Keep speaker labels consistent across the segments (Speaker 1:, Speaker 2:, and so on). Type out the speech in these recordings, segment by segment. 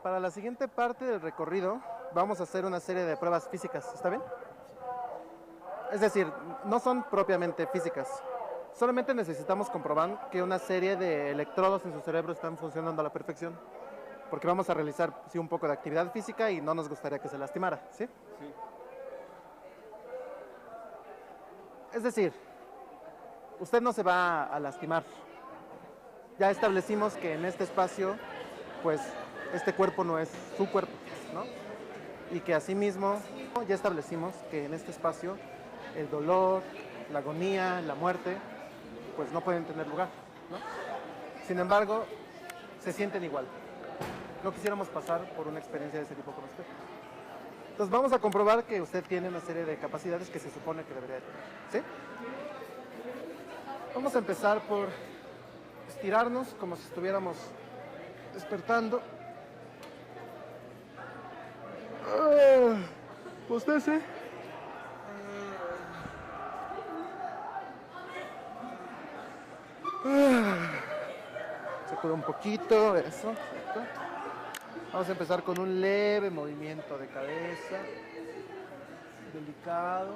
Speaker 1: Para la siguiente parte del recorrido vamos a hacer una serie de pruebas físicas, ¿está bien? Es decir, no son propiamente físicas. Solamente necesitamos comprobar que una serie de electrodos en su cerebro están funcionando a la perfección. Porque vamos a realizar sí, un poco de actividad física y no nos gustaría que se lastimara, ¿sí?
Speaker 2: Sí.
Speaker 1: Es decir, usted no se va a lastimar. Ya establecimos que en este espacio, pues, este cuerpo no es su cuerpo, ¿no? Y que asimismo ya establecimos que en este espacio el dolor, la agonía, la muerte, pues no pueden tener lugar, ¿no? Sin embargo, se sienten igual. No quisiéramos pasar por una experiencia de ese tipo con usted. Entonces vamos a comprobar que usted tiene una serie de capacidades que se supone que debería tener, ¿sí? Vamos a empezar por estirarnos como si estuviéramos despertando. Postece. Sacuda un poquito, eso. ¿Cierto? Vamos a empezar con un leve movimiento de cabeza, delicado.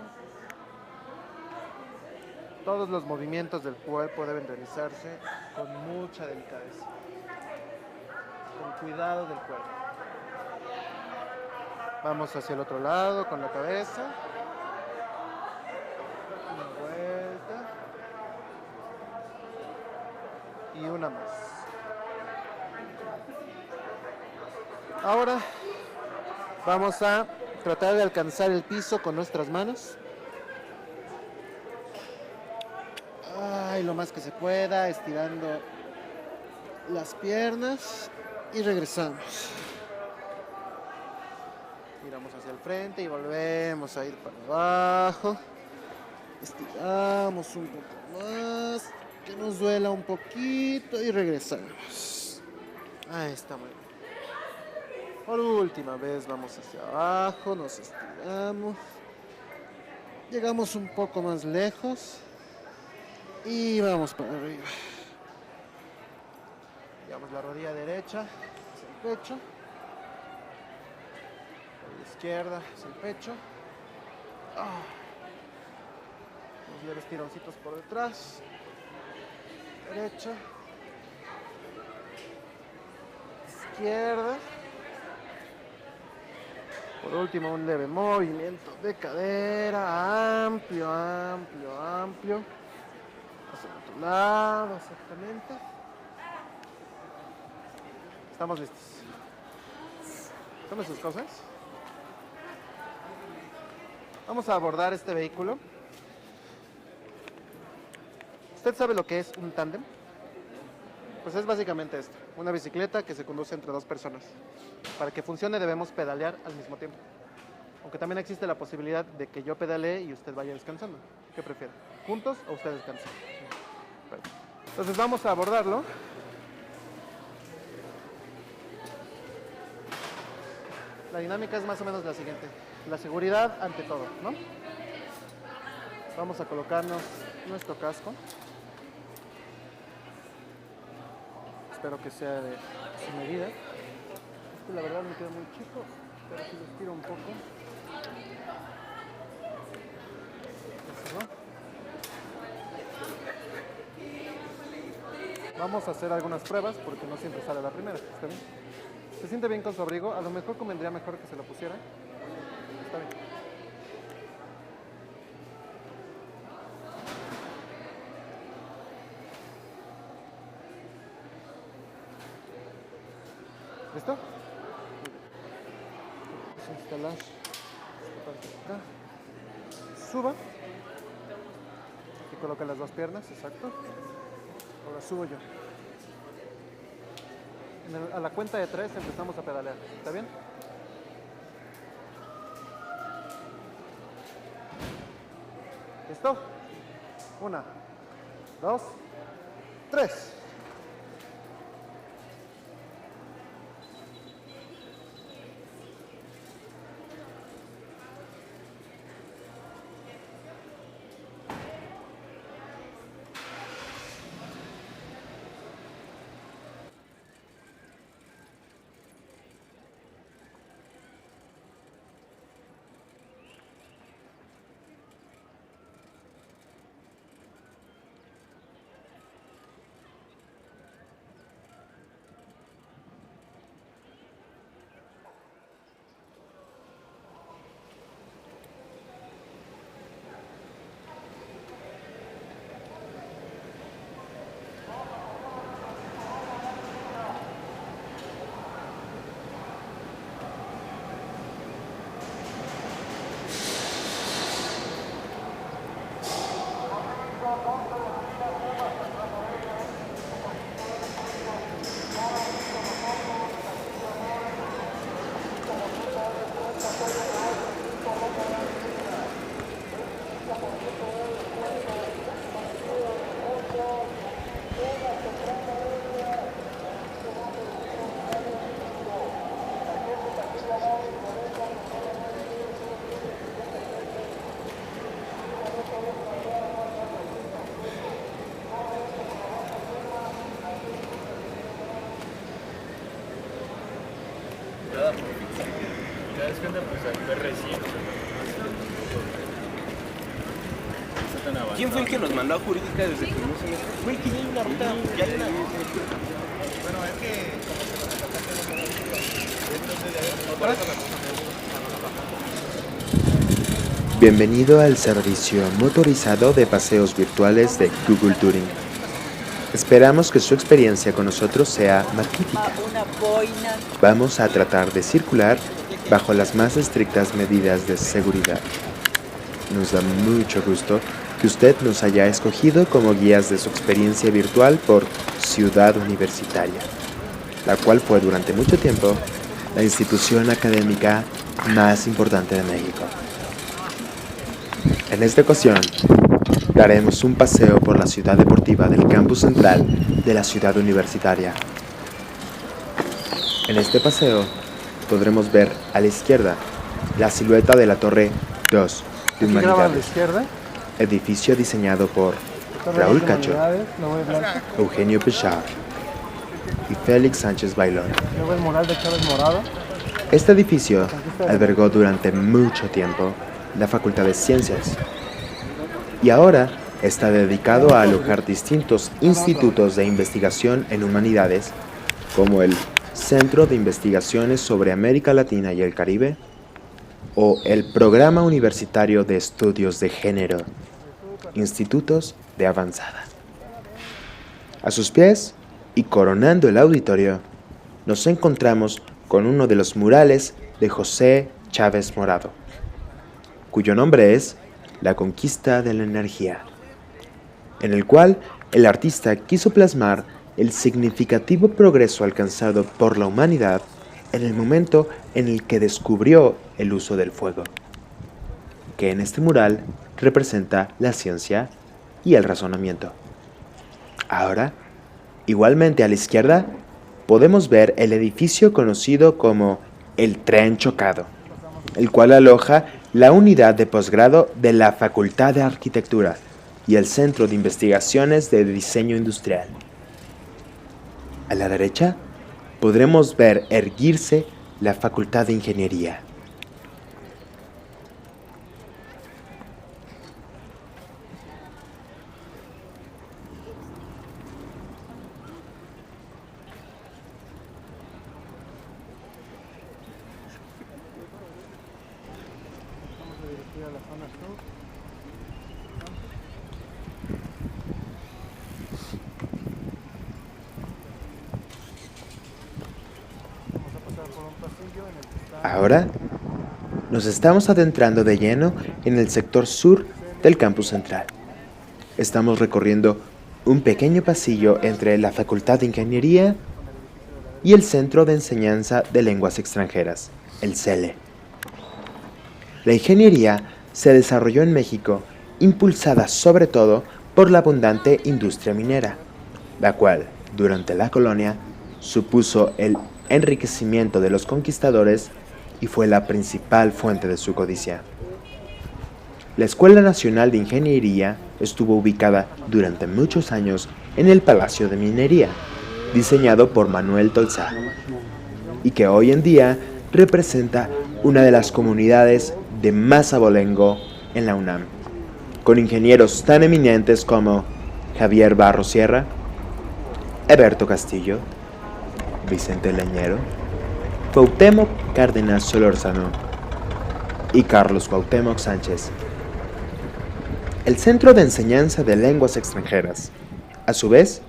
Speaker 1: Todos los movimientos del cuerpo deben realizarse con mucha delicadeza, con cuidado del cuerpo. Vamos hacia el otro lado con la cabeza. Una vuelta. Y una más. Ahora vamos a tratar de alcanzar el piso con nuestras manos. Ay, lo más que se pueda, estirando las piernas y regresamos. Giramos hacia el frente y volvemos a ir para abajo. Estiramos un poco más, que nos duela un poquito y regresamos. Ahí está, muy bien. Por última vez vamos hacia abajo, nos estiramos. Llegamos un poco más lejos y vamos para arriba. Llevamos la rodilla derecha hacia el pecho. La izquierda hacia el pecho. Unos leves tironcitos por detrás. Derecha. Izquierda. Por último, un leve movimiento de cadera. Amplio, amplio, amplio. Hacia el otro lado, exactamente. Estamos listos. Tome sus cosas. Vamos a abordar este vehículo. ¿Usted sabe lo que es un tándem? Pues es básicamente esto, una bicicleta que se conduce entre dos personas. Para que funcione debemos pedalear al mismo tiempo. Aunque también existe la posibilidad de que yo pedalee y usted vaya descansando. ¿Qué prefiere? ¿Juntos o usted descansa? Perfecto. Entonces vamos a abordarlo. La dinámica es más o menos la siguiente. La seguridad ante todo, ¿no? Vamos a colocarnos nuestro casco. Espero que sea de su medida. Este la verdad me queda muy chico, pero si lo estiro un poco. Eso, ¿no? Vamos a hacer algunas pruebas porque no siempre sale la primera. ¿Está bien? ¿Se siente bien con su abrigo? A lo mejor convendría mejor que se lo pusiera. Está bien. ¿Listo? Vamos a instalar esta parte de acá. Suba. Y coloca las dos piernas, exacto. Ahora subo yo. A la cuenta de 3 empezamos a pedalear. ¿Está bien? ¿Listo? 1, 2, 3.
Speaker 2: das cuenta, pues fue recién, o sea, no está tan avanzado.
Speaker 3: ¿Quién fue el que nos mandó a jurídica desde el primer semestre? Güey, que ya hay una ruta, ya hay una...
Speaker 2: Bueno, es que
Speaker 4: Bienvenido al servicio motorizado de paseos virtuales de Google Touring. Esperamos que su experiencia con nosotros sea magnífica. Vamos a tratar de circular bajo las más estrictas medidas de seguridad. Nos da mucho gusto que usted nos haya escogido como guías de su experiencia virtual por Ciudad Universitaria, la cual fue durante mucho tiempo la institución académica más importante de México. En esta ocasión, daremos un paseo por la ciudad deportiva del campus central de la Ciudad Universitaria. En este paseo podremos ver a la izquierda la silueta de la Torre 2 de
Speaker 1: Aquí graba a la
Speaker 4: Humanidades,
Speaker 1: izquierda.
Speaker 4: edificio diseñado por
Speaker 1: Torre
Speaker 4: Raúl
Speaker 1: de
Speaker 4: Cacho,
Speaker 1: Humanidades, luego el blanco,
Speaker 4: Eugenio Pichard y Félix Sánchez Bailón.
Speaker 1: luego el mural de Chávez Morado.
Speaker 4: Este edificio albergó durante mucho tiempo la Facultad de Ciencias y ahora está dedicado a alojar distintos institutos de investigación en humanidades como el Centro de Investigaciones sobre América Latina y el Caribe o el Programa Universitario de Estudios de Género, Institutos de Avanzada. A sus pies y coronando el auditorio, nos encontramos con uno de los murales de José Chávez Morado, cuyo nombre es La Conquista de la Energía, en el cual el artista quiso plasmar el significativo progreso alcanzado por la humanidad en el momento en el que descubrió el uso del fuego, que en este mural representa la ciencia y el razonamiento. Ahora, igualmente a la izquierda, podemos ver el edificio conocido como el Tren Chocado, el cual aloja la unidad de posgrado de la Facultad de Arquitectura y el Centro de Investigaciones de Diseño Industrial. A la derecha, podremos ver erguirse la Facultad de Ingeniería.
Speaker 1: Vamos a dirigir a la zona sur. Vamos a pasar por un pasillo en el que está...
Speaker 4: Ahora nos estamos adentrando de lleno en el sector sur del campus central. Estamos recorriendo un pequeño pasillo entre la Facultad de Ingeniería y el Centro de Enseñanza de Lenguas Extranjeras, el CELE. La ingeniería se desarrolló en México, impulsada sobre todo por la abundante industria minera, la cual, durante la colonia, supuso el enriquecimiento de los conquistadores y fue la principal fuente de su codicia. La Escuela Nacional de Ingeniería estuvo ubicada durante muchos años en el Palacio de Minería, diseñado por Manuel Tolsá, y que hoy en día representa una de las comunidades de más abolengo en la UNAM, con ingenieros tan eminentes como Javier Barro Sierra, Eberto Castillo, Vicente Leñero, Cuauhtémoc Cárdenas Solórzano y Carlos Cuauhtémoc Sánchez. El Centro de Enseñanza de Lenguas Extranjeras, a su vez,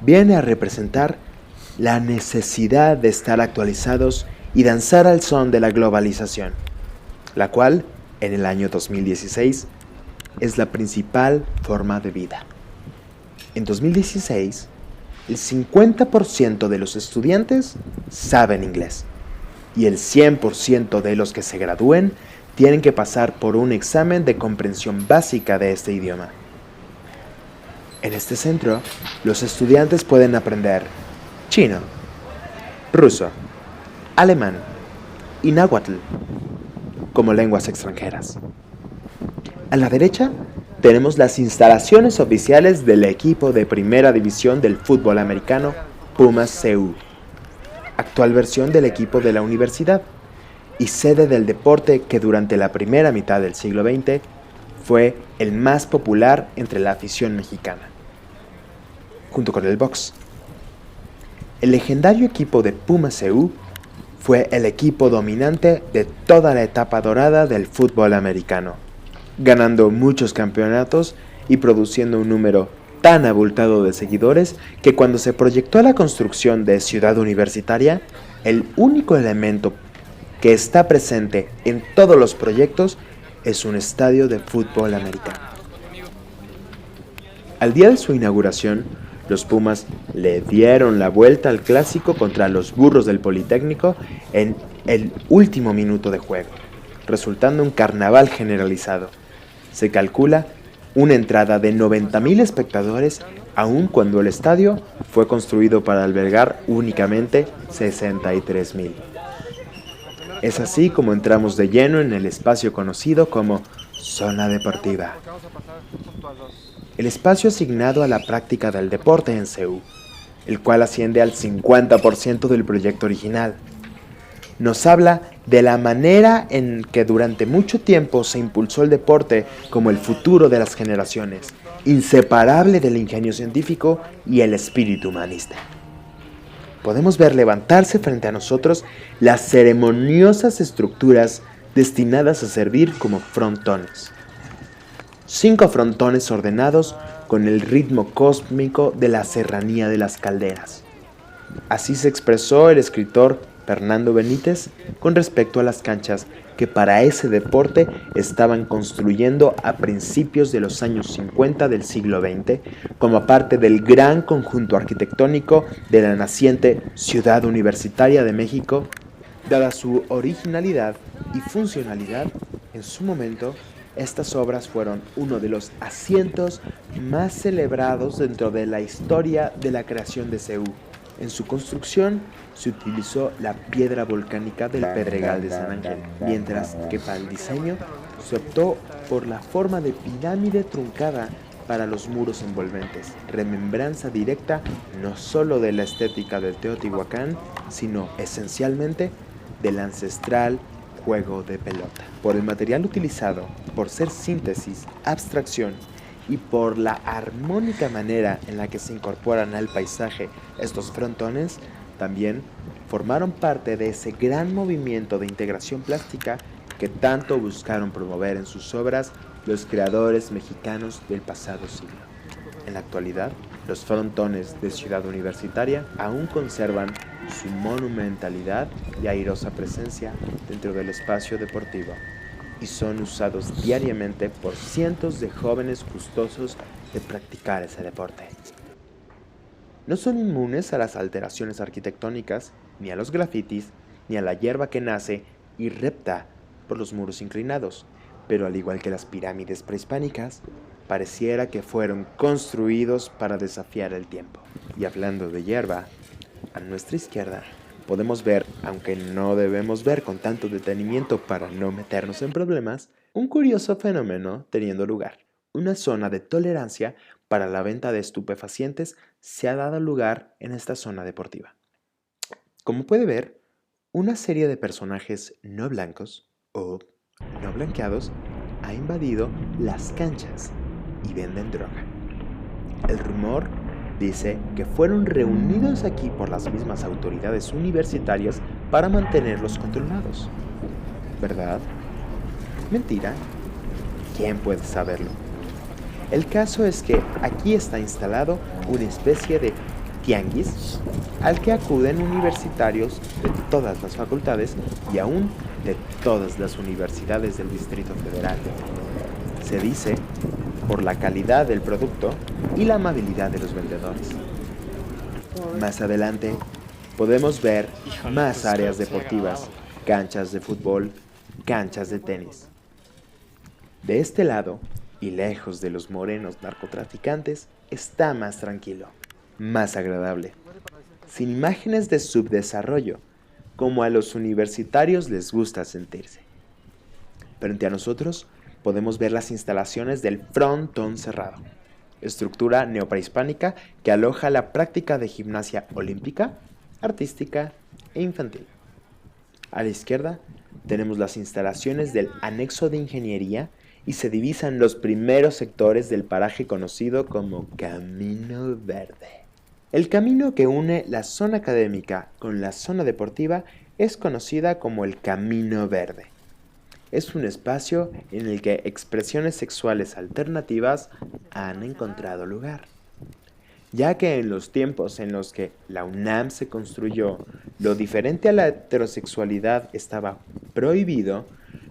Speaker 4: viene a representar la necesidad de estar actualizados y danzar al son de la globalización, la cual, en el año 2016, es la principal forma de vida. En 2016, el 50% de los estudiantes saben inglés y el 100% de los que se gradúen tienen que pasar por un examen de comprensión básica de este idioma. En este centro, los estudiantes pueden aprender chino, ruso, alemán y náhuatl como lenguas extranjeras. A la derecha tenemos las instalaciones oficiales del equipo de primera división del fútbol americano Pumas CU, actual versión del equipo de la universidad, y sede del deporte que durante la primera mitad del siglo XX fue el más popular entre la afición mexicana, junto con el box. El legendario equipo de Pumas CU fue el equipo dominante de toda la etapa dorada del fútbol americano, ganando muchos campeonatos y produciendo un número tan abultado de seguidores que cuando se proyectó la construcción de Ciudad Universitaria, el único elemento que está presente en todos los proyectos es un estadio de fútbol americano. Al día de su inauguración, los Pumas le dieron la vuelta al clásico contra los Burros del Politécnico en el último minuto de juego, resultando un carnaval generalizado. Se calcula una entrada de 90,000 espectadores, aun cuando el estadio fue construido para albergar únicamente 63,000. Es así como entramos de lleno en el espacio conocido como Zona Deportiva, el espacio asignado a la práctica del deporte en CU, el cual asciende al 50% del proyecto original. Nos habla de la manera en que durante mucho tiempo se impulsó el deporte como el futuro de las generaciones, inseparable del ingenio científico y el espíritu humanista. Podemos ver levantarse frente a nosotros las ceremoniosas estructuras destinadas a servir como frontones. 5 frontones ordenados con el ritmo cósmico de la serranía de las calderas. Así se expresó el escritor Fernando Benítez con respecto a las canchas que para ese deporte estaban construyendo a principios de los años 50 del siglo XX como parte del gran conjunto arquitectónico de la naciente Ciudad Universitaria de México. Dada su originalidad y funcionalidad, en su momento, estas obras fueron uno de los asientos más celebrados dentro de la historia de la creación de CU. En su construcción se utilizó la piedra volcánica del Pedregal de San Ángel, mientras que para el diseño se optó por la forma de pirámide truncada para los muros envolventes, remembranza directa no solo de la estética del Teotihuacán, sino esencialmente del ancestral juego de pelota. Por el material utilizado, por ser síntesis, abstracción y por la armónica manera en la que se incorporan al paisaje estos frontones, también formaron parte de ese gran movimiento de integración plástica que tanto buscaron promover en sus obras los creadores mexicanos del pasado siglo. En la actualidad, los frontones de Ciudad Universitaria aún conservan su monumentalidad y airosa presencia dentro del espacio deportivo y son usados diariamente por cientos de jóvenes gustosos de practicar ese deporte. No son inmunes a las alteraciones arquitectónicas, ni a los grafitis, ni a la hierba que nace y repta por los muros inclinados, pero al igual que las pirámides prehispánicas, pareciera que fueron construidos para desafiar el tiempo. Y hablando de hierba, a nuestra izquierda podemos ver, aunque no debemos ver con tanto detenimiento para no meternos en problemas, un curioso fenómeno teniendo lugar. Una zona de tolerancia para la venta de estupefacientes se ha dado lugar en esta zona deportiva. Como puede ver, una serie de personajes no blancos o no blanqueados ha invadido las canchas y venden droga. El rumor dice que fueron reunidos aquí por las mismas autoridades universitarias para mantenerlos controlados. ¿Verdad? ¿Mentira? ¿Quién puede saberlo? El caso es que aquí está instalado una especie de tianguis al que acuden universitarios de todas las facultades y aún de todas las universidades del Distrito Federal. Se dice por la calidad del producto y la amabilidad de los vendedores. Más adelante podemos ver más áreas deportivas, canchas de fútbol, canchas de tenis. De este lado, y lejos de los morenos narcotraficantes, está más tranquilo, más agradable, sin imágenes de subdesarrollo, como a los universitarios les gusta sentirse. Frente a nosotros podemos ver las instalaciones del frontón cerrado, estructura neoprehispánica que aloja la práctica de gimnasia olímpica, artística e infantil. A la izquierda tenemos las instalaciones del anexo de ingeniería y se divisan los primeros sectores del paraje conocido como Camino Verde. El camino que une la zona académica con la zona deportiva es conocida como el Camino Verde. Es un espacio en el que expresiones sexuales alternativas han encontrado lugar, ya que en los tiempos en los que la UNAM se construyó, lo diferente a la heterosexualidad estaba prohibido,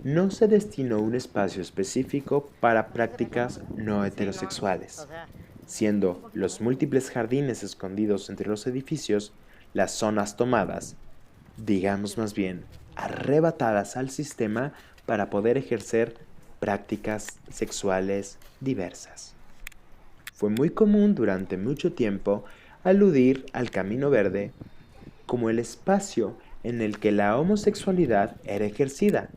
Speaker 4: no se destinó un espacio específico para prácticas no heterosexuales, siendo los múltiples jardines escondidos entre los edificios las zonas tomadas, digamos más bien, arrebatadas al sistema para poder ejercer prácticas sexuales diversas. Fue muy común durante mucho tiempo aludir al Camino Verde como el espacio en el que la homosexualidad era ejercida,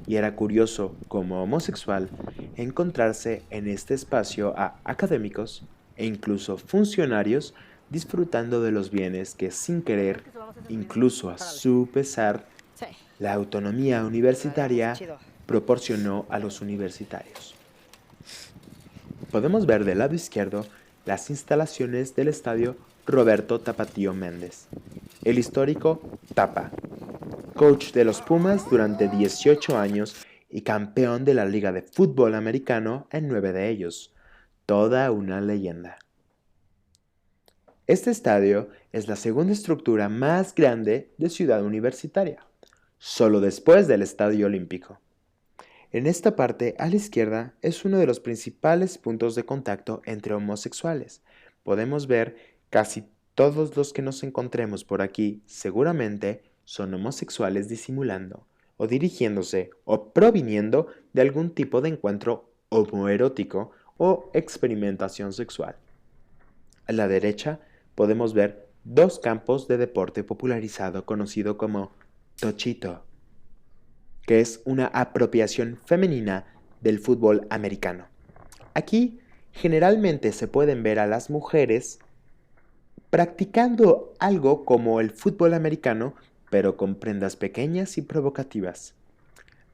Speaker 4: y era curioso como homosexual encontrarse en este espacio a académicos e incluso funcionarios disfrutando de los bienes que sin querer, incluso a su pesar, la autonomía universitaria proporcionó a los universitarios. Podemos ver del lado izquierdo las instalaciones del estadio Roberto Tapatío Méndez, el histórico Tapa, coach de los Pumas durante 18 años y campeón de la Liga de Fútbol Americano en 9 de ellos, toda una leyenda. Este estadio es la segunda estructura más grande de Ciudad Universitaria, solo después del Estadio Olímpico. En esta parte, a la izquierda, es uno de los principales puntos de contacto entre homosexuales. Podemos ver casi todos los que nos encontremos por aquí seguramente son homosexuales disimulando, o dirigiéndose, o proviniendo de algún tipo de encuentro homoerótico o experimentación sexual. A la derecha podemos ver dos campos de deporte popularizado conocido como tochito, que es una apropiación femenina del fútbol americano. Aquí generalmente se pueden ver a las mujeres practicando algo como el fútbol americano, pero con prendas pequeñas y provocativas.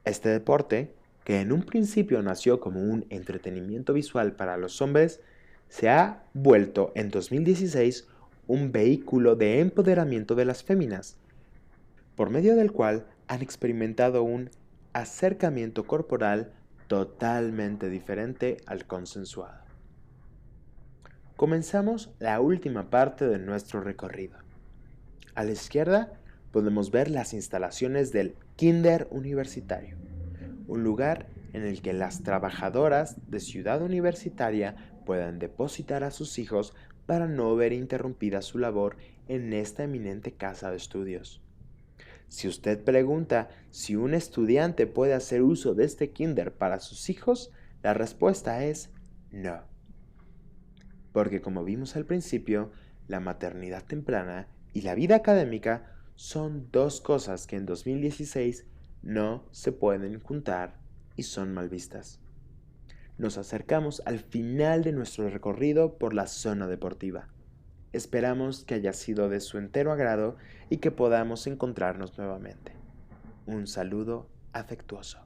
Speaker 4: Este deporte, que en un principio nació como un entretenimiento visual para los hombres, se ha vuelto en 2016 un vehículo de empoderamiento de las féminas, por medio del cual han experimentado un acercamiento corporal totalmente diferente al consensuado. Comenzamos la última parte de nuestro recorrido. A la izquierda podemos ver las instalaciones del Kinder Universitario, un lugar en el que las trabajadoras de Ciudad Universitaria puedan depositar a sus hijos para no ver interrumpida su labor en esta eminente casa de estudios. Si usted pregunta si un estudiante puede hacer uso de este kinder para sus hijos, la respuesta es no. Porque como vimos al principio, la maternidad temprana y la vida académica son dos cosas que en 2016 no se pueden juntar y son mal vistas. Nos acercamos al final de nuestro recorrido por la zona deportiva. Esperamos que haya sido de su entero agrado y que podamos encontrarnos nuevamente. Un saludo afectuoso.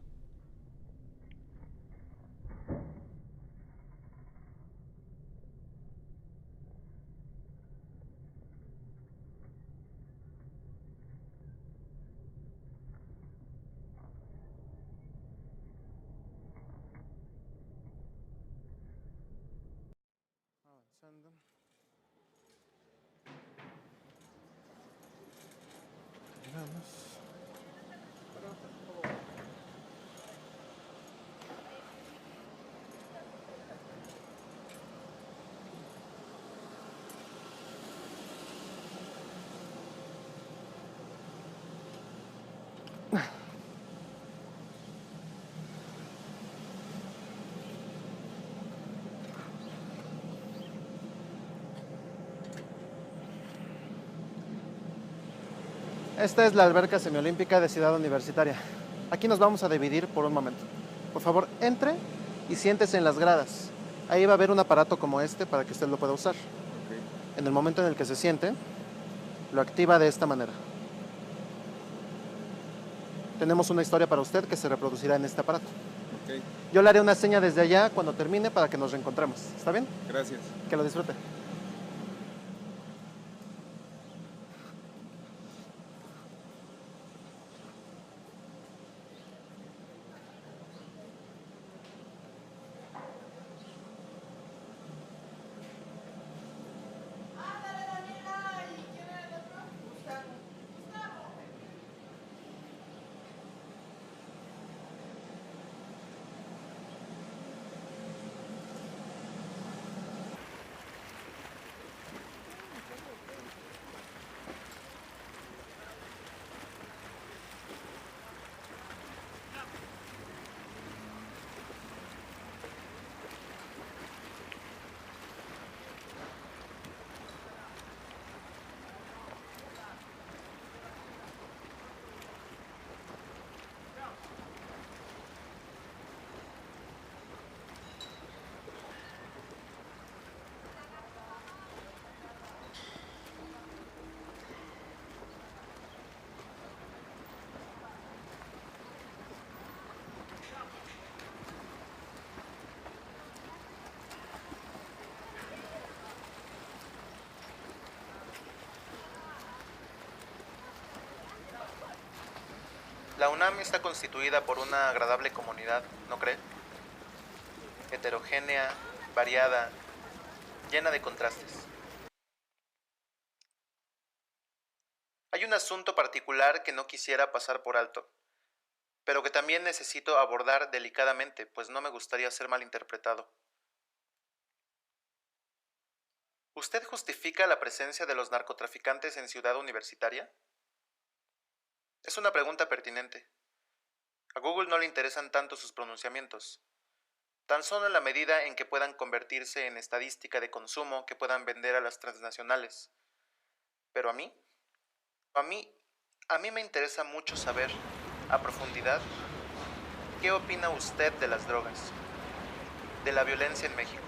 Speaker 1: Avanzando. Vamos. Esta es la alberca semiolímpica de Ciudad Universitaria. Aquí nos vamos a dividir por un momento. Por favor, entre y siéntese en las gradas. Ahí va a haber un aparato como este para que usted lo pueda usar. En el momento en el que se siente, lo activa de esta manera. tenemos una historia para usted que se reproducirá en este aparato.
Speaker 2: Ok,
Speaker 1: Yo le haré una seña desde allá cuando termine para que nos reencontremos. ¿Está bien?
Speaker 2: gracias.
Speaker 1: Que lo disfrute. La UNAM está constituida por una agradable comunidad, ¿no cree? Heterogénea, variada, llena de contrastes. Hay un asunto particular que no quisiera pasar por alto, pero que también necesito abordar delicadamente, pues no me gustaría ser malinterpretado. ¿Usted justifica la presencia de los narcotraficantes en Ciudad Universitaria? Es una pregunta pertinente. A Google no le interesan tanto sus pronunciamientos, tan solo en la medida en que puedan convertirse en estadística de consumo que puedan vender a las transnacionales. Pero a mí me interesa mucho saber, a profundidad, ¿qué opina usted de las drogas, de la violencia en México,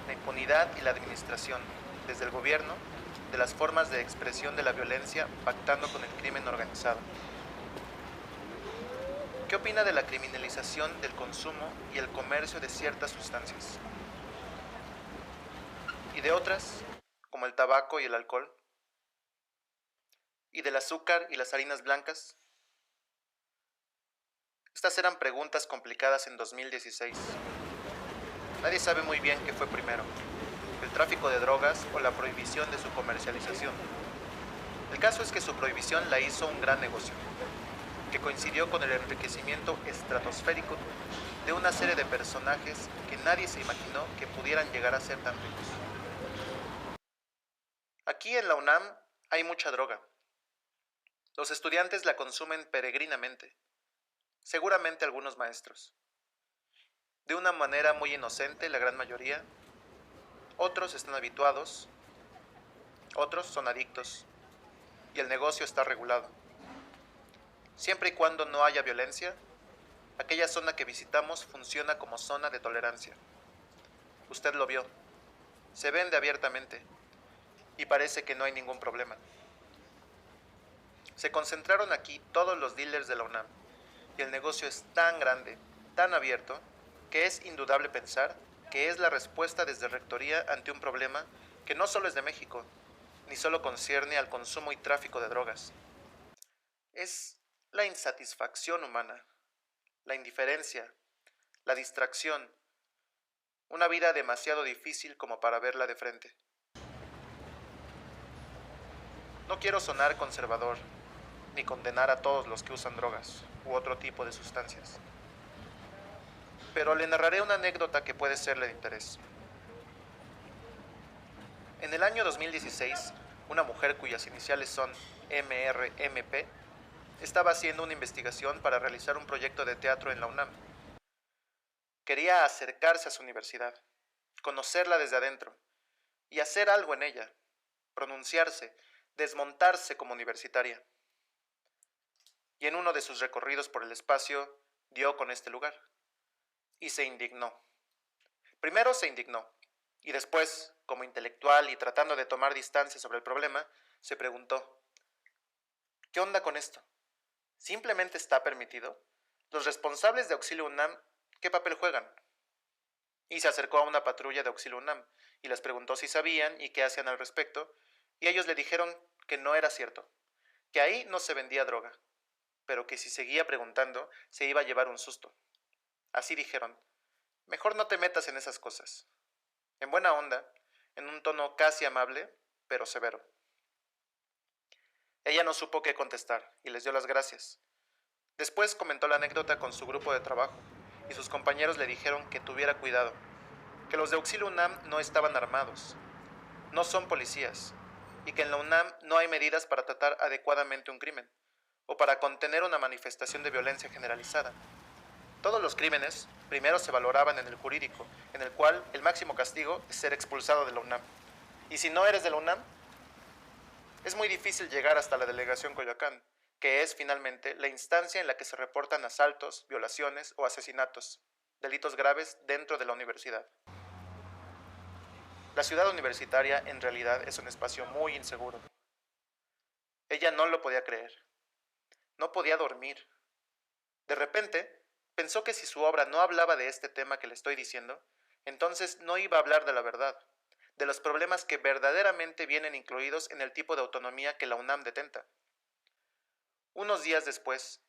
Speaker 1: la impunidad y la administración, desde el gobierno, de las formas de expresión de la violencia pactando con el crimen organizado? ¿Qué opina de la criminalización del consumo y el comercio de ciertas sustancias? ¿Y de otras, como el tabaco y el alcohol? ¿Y del azúcar y las harinas blancas? Estas eran preguntas complicadas en 2016. Nadie sabe muy bien qué fue primero, el tráfico de drogas o la prohibición de su comercialización. El caso es que su prohibición la hizo un gran negocio, que coincidió con el enriquecimiento estratosférico de una serie de personajes que nadie se imaginó que pudieran llegar a ser tan ricos. Aquí en la UNAM hay mucha droga. Los estudiantes la consumen peregrinamente, seguramente algunos maestros. De una manera muy inocente, la gran mayoría. Otros están habituados, otros son adictos, y el negocio está regulado. Siempre y cuando no haya violencia, aquella zona que visitamos funciona como zona de tolerancia. Usted lo vio, se vende abiertamente, y parece que no hay ningún problema. Se concentraron aquí todos los dealers de la UNAM, y el negocio es tan grande, tan abierto, que es indudable pensar que es la respuesta desde Rectoría ante un problema que no solo es de México, ni solo concierne al consumo y tráfico de drogas. Es la insatisfacción humana, la indiferencia, la distracción, una vida demasiado difícil como para verla de frente. No quiero sonar conservador, ni condenar a todos los que usan drogas u otro tipo de sustancias, pero le narraré una anécdota que puede serle de interés. En el año 2016, una mujer cuyas iniciales son MRMP estaba haciendo una investigación para realizar un proyecto de teatro en la UNAM. Quería acercarse a su universidad, conocerla desde adentro y hacer algo en ella, pronunciarse, desmontarse como universitaria. Y en uno de sus recorridos por el espacio dio con este lugar y se indignó. Primero se indignó y después, como intelectual y tratando de tomar distancia sobre el problema, se preguntó: ¿qué onda con esto? ¿Simplemente está permitido? ¿Los responsables de Auxilio UNAM qué papel juegan? Y se acercó a una patrulla de Auxilio UNAM y les preguntó si sabían y qué hacían al respecto, y ellos le dijeron que no era cierto, que ahí no se vendía droga, pero que si seguía preguntando se iba a llevar un susto. Así dijeron, mejor no te metas en esas cosas. En buena onda, en un tono casi amable, pero severo. Ella no supo qué contestar y les dio las gracias. Después comentó la anécdota con su grupo de trabajo y sus compañeros le dijeron que tuviera cuidado, que los de Auxilio UNAM no estaban armados, no son policías, y que en la UNAM no hay medidas para tratar adecuadamente un crimen o para contener una manifestación de violencia generalizada. Todos los crímenes primero se valoraban en el jurídico, en el cual el máximo castigo es ser expulsado de la UNAM. Y si no eres de la UNAM, es muy difícil llegar hasta la delegación Coyoacán, que es finalmente la instancia en la que se reportan asaltos, violaciones o asesinatos, delitos graves dentro de la universidad. La ciudad universitaria en realidad es un espacio muy inseguro. Ella no lo podía creer. No podía dormir. De repente, pensó que si su obra no hablaba de este tema que le estoy diciendo, entonces no iba a hablar de la verdad, de los problemas que verdaderamente vienen incluidos en el tipo de autonomía que la UNAM detenta. Unos días después,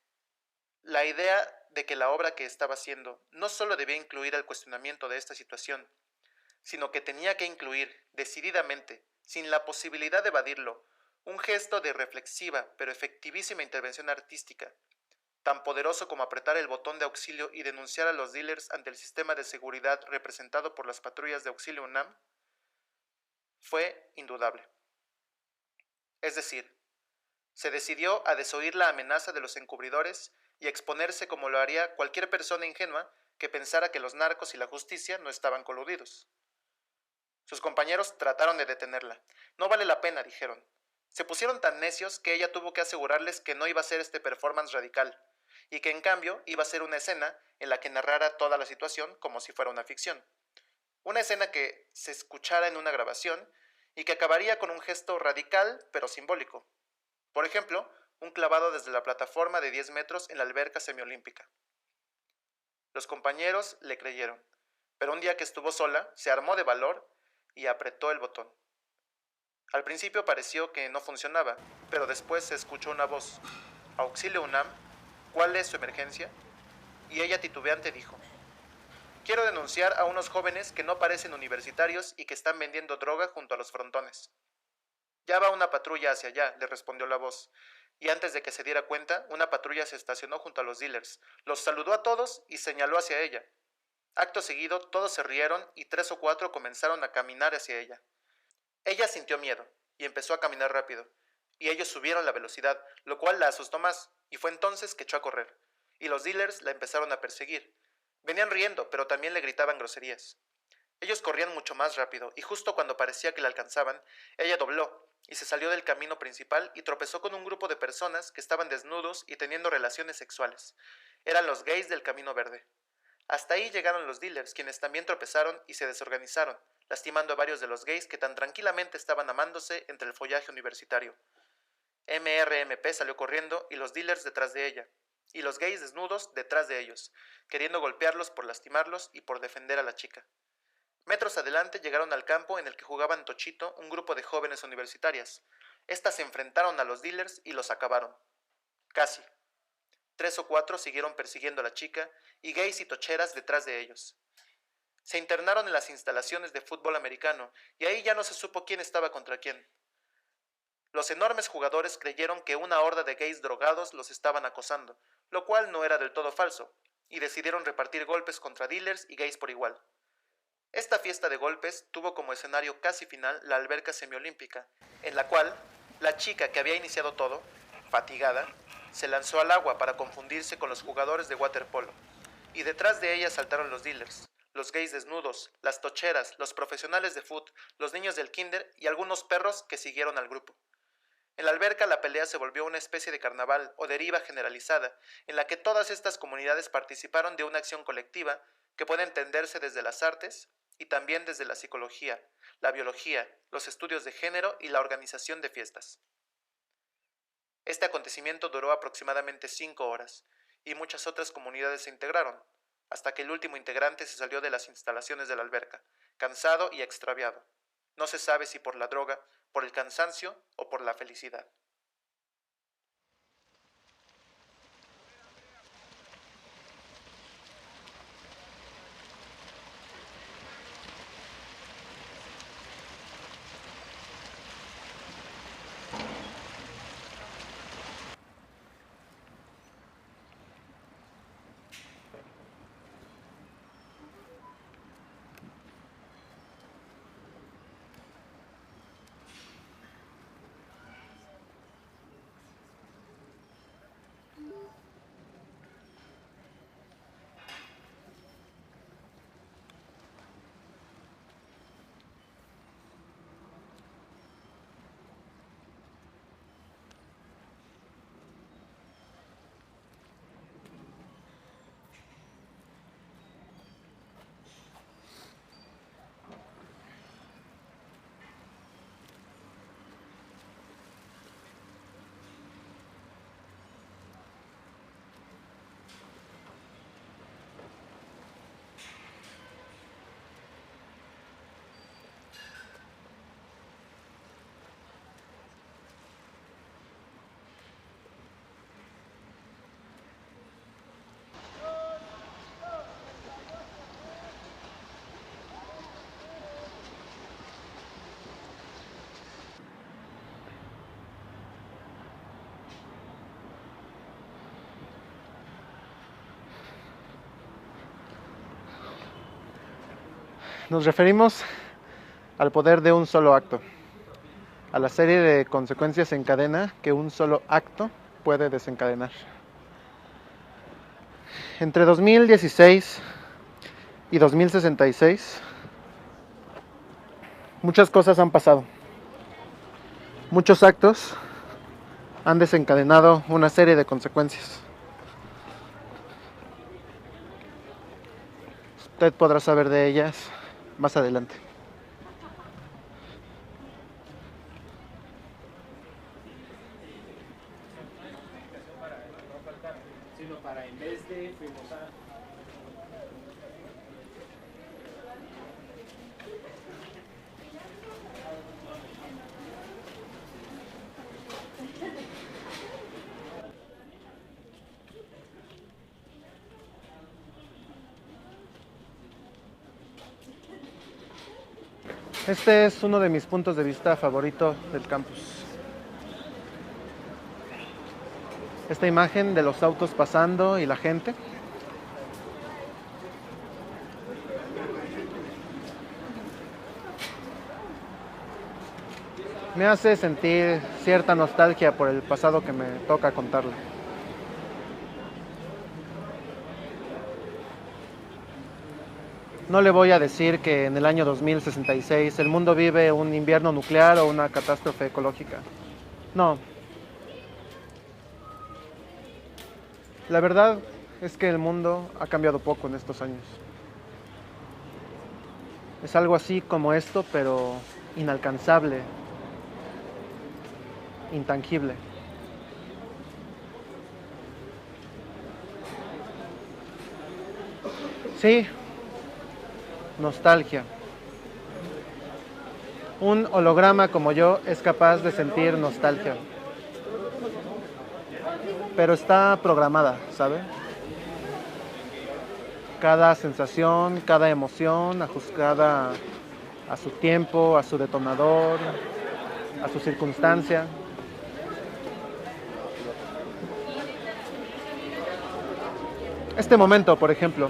Speaker 1: la idea de que la obra que estaba haciendo no solo debía incluir el cuestionamiento de esta situación, sino que tenía que incluir, decididamente, sin la posibilidad de evadirlo, un gesto de reflexiva pero efectivísima intervención artística, tan poderoso como apretar el botón de auxilio y denunciar a los dealers ante el sistema de seguridad representado por las patrullas de Auxilio UNAM, fue indudable. Es decir, se decidió a desoír la amenaza de los encubridores y exponerse como lo haría cualquier persona ingenua que pensara que los narcos y la justicia no estaban coludidos. Sus compañeros trataron de detenerla. No vale la pena, dijeron. Se pusieron tan necios que ella tuvo que asegurarles que no iba a ser este performance radical, y que en cambio iba a ser una escena en la que narrara toda la situación como si fuera una ficción. Una escena que se escuchara en una grabación y que acabaría con un gesto radical pero simbólico. Por ejemplo, un clavado desde la plataforma de 10 metros en la alberca semiolímpica. Los compañeros le creyeron, pero un día que estuvo sola, se armó de valor y apretó el botón. Al principio pareció que no funcionaba, pero después se escuchó una voz. Auxilio UNAM, ¿cuál es su emergencia? Y ella titubeante dijo, quiero denunciar a unos jóvenes que no parecen universitarios y que están vendiendo droga junto a los frontones. Ya va una patrulla hacia allá, le respondió la voz, y antes de que se diera cuenta, una patrulla se estacionó junto a los dealers, los saludó a todos y señaló hacia ella. Acto seguido, todos se rieron y 3 o 4 comenzaron a caminar hacia ella. Ella sintió miedo y empezó a caminar rápido, y ellos subieron la velocidad, lo cual la asustó más, y fue entonces que echó a correr, y los dealers la empezaron a perseguir. Venían riendo, pero también le gritaban groserías. Ellos corrían mucho más rápido, y justo cuando parecía que la alcanzaban, ella dobló, y se salió del camino principal y tropezó con un grupo de personas que estaban desnudos y teniendo relaciones sexuales. Eran los gays del Camino Verde. Hasta ahí llegaron los dealers, quienes también tropezaron y se desorganizaron, lastimando a varios de los gays que tan tranquilamente estaban amándose entre el follaje universitario. MRMP salió corriendo y los dealers detrás de ella, y los gays desnudos detrás de ellos, queriendo golpearlos por lastimarlos y por defender a la chica. Metros adelante llegaron al campo en el que jugaban tochito un grupo de jóvenes universitarias. Estas se enfrentaron a los dealers y los acabaron. Casi. 3 o 4 siguieron persiguiendo a la chica y gays y tocheras detrás de ellos. Se internaron en las instalaciones de fútbol americano y ahí ya no se supo quién estaba contra quién. Los enormes jugadores creyeron que una horda de gays drogados los estaban acosando, lo cual no era del todo falso, y decidieron repartir golpes contra dealers y gays por igual. Esta fiesta de golpes tuvo como escenario casi final la alberca semiolímpica, en la cual la chica que había iniciado todo, fatigada, se lanzó al agua para confundirse con los jugadores de waterpolo, y detrás de ella saltaron los dealers, los gays desnudos, las tocheras, los profesionales de foot, los niños del kinder y algunos perros que siguieron al grupo. En la alberca la pelea se volvió una especie de carnaval o deriva generalizada, en la que todas estas comunidades participaron de una acción colectiva que puede entenderse desde las artes y también desde la psicología, la biología, los estudios de género y la organización de fiestas. Este acontecimiento duró aproximadamente 5 horas, y muchas otras comunidades se integraron, hasta que el último integrante se salió de las instalaciones de la alberca, cansado y extraviado. No se sabe si por la droga, por el cansancio o por la felicidad. Nos referimos al poder de un solo acto, a la serie de consecuencias en cadena que un solo acto puede desencadenar. Entre 2016 y 2066, muchas cosas han pasado. Muchos actos han desencadenado una serie de consecuencias. Usted podrá saber de ellas más adelante.
Speaker 3: Sino para en vez de fuimos a...
Speaker 1: Este es uno de mis puntos de vista favorito del campus. Esta imagen de los autos pasando y la gente. Me hace sentir cierta nostalgia por el pasado que me toca contarle. No le voy a decir que en el año 2066 el mundo vive un invierno nuclear o una catástrofe ecológica. No. La verdad es que el mundo ha cambiado poco en estos años. Es algo así como esto, pero inalcanzable, intangible. Sí. Nostalgia. Un holograma como yo es capaz de sentir nostalgia. Pero está programada, ¿sabe? Cada sensación, cada emoción ajustada a su tiempo, a su detonador, a su circunstancia. Este momento, por ejemplo.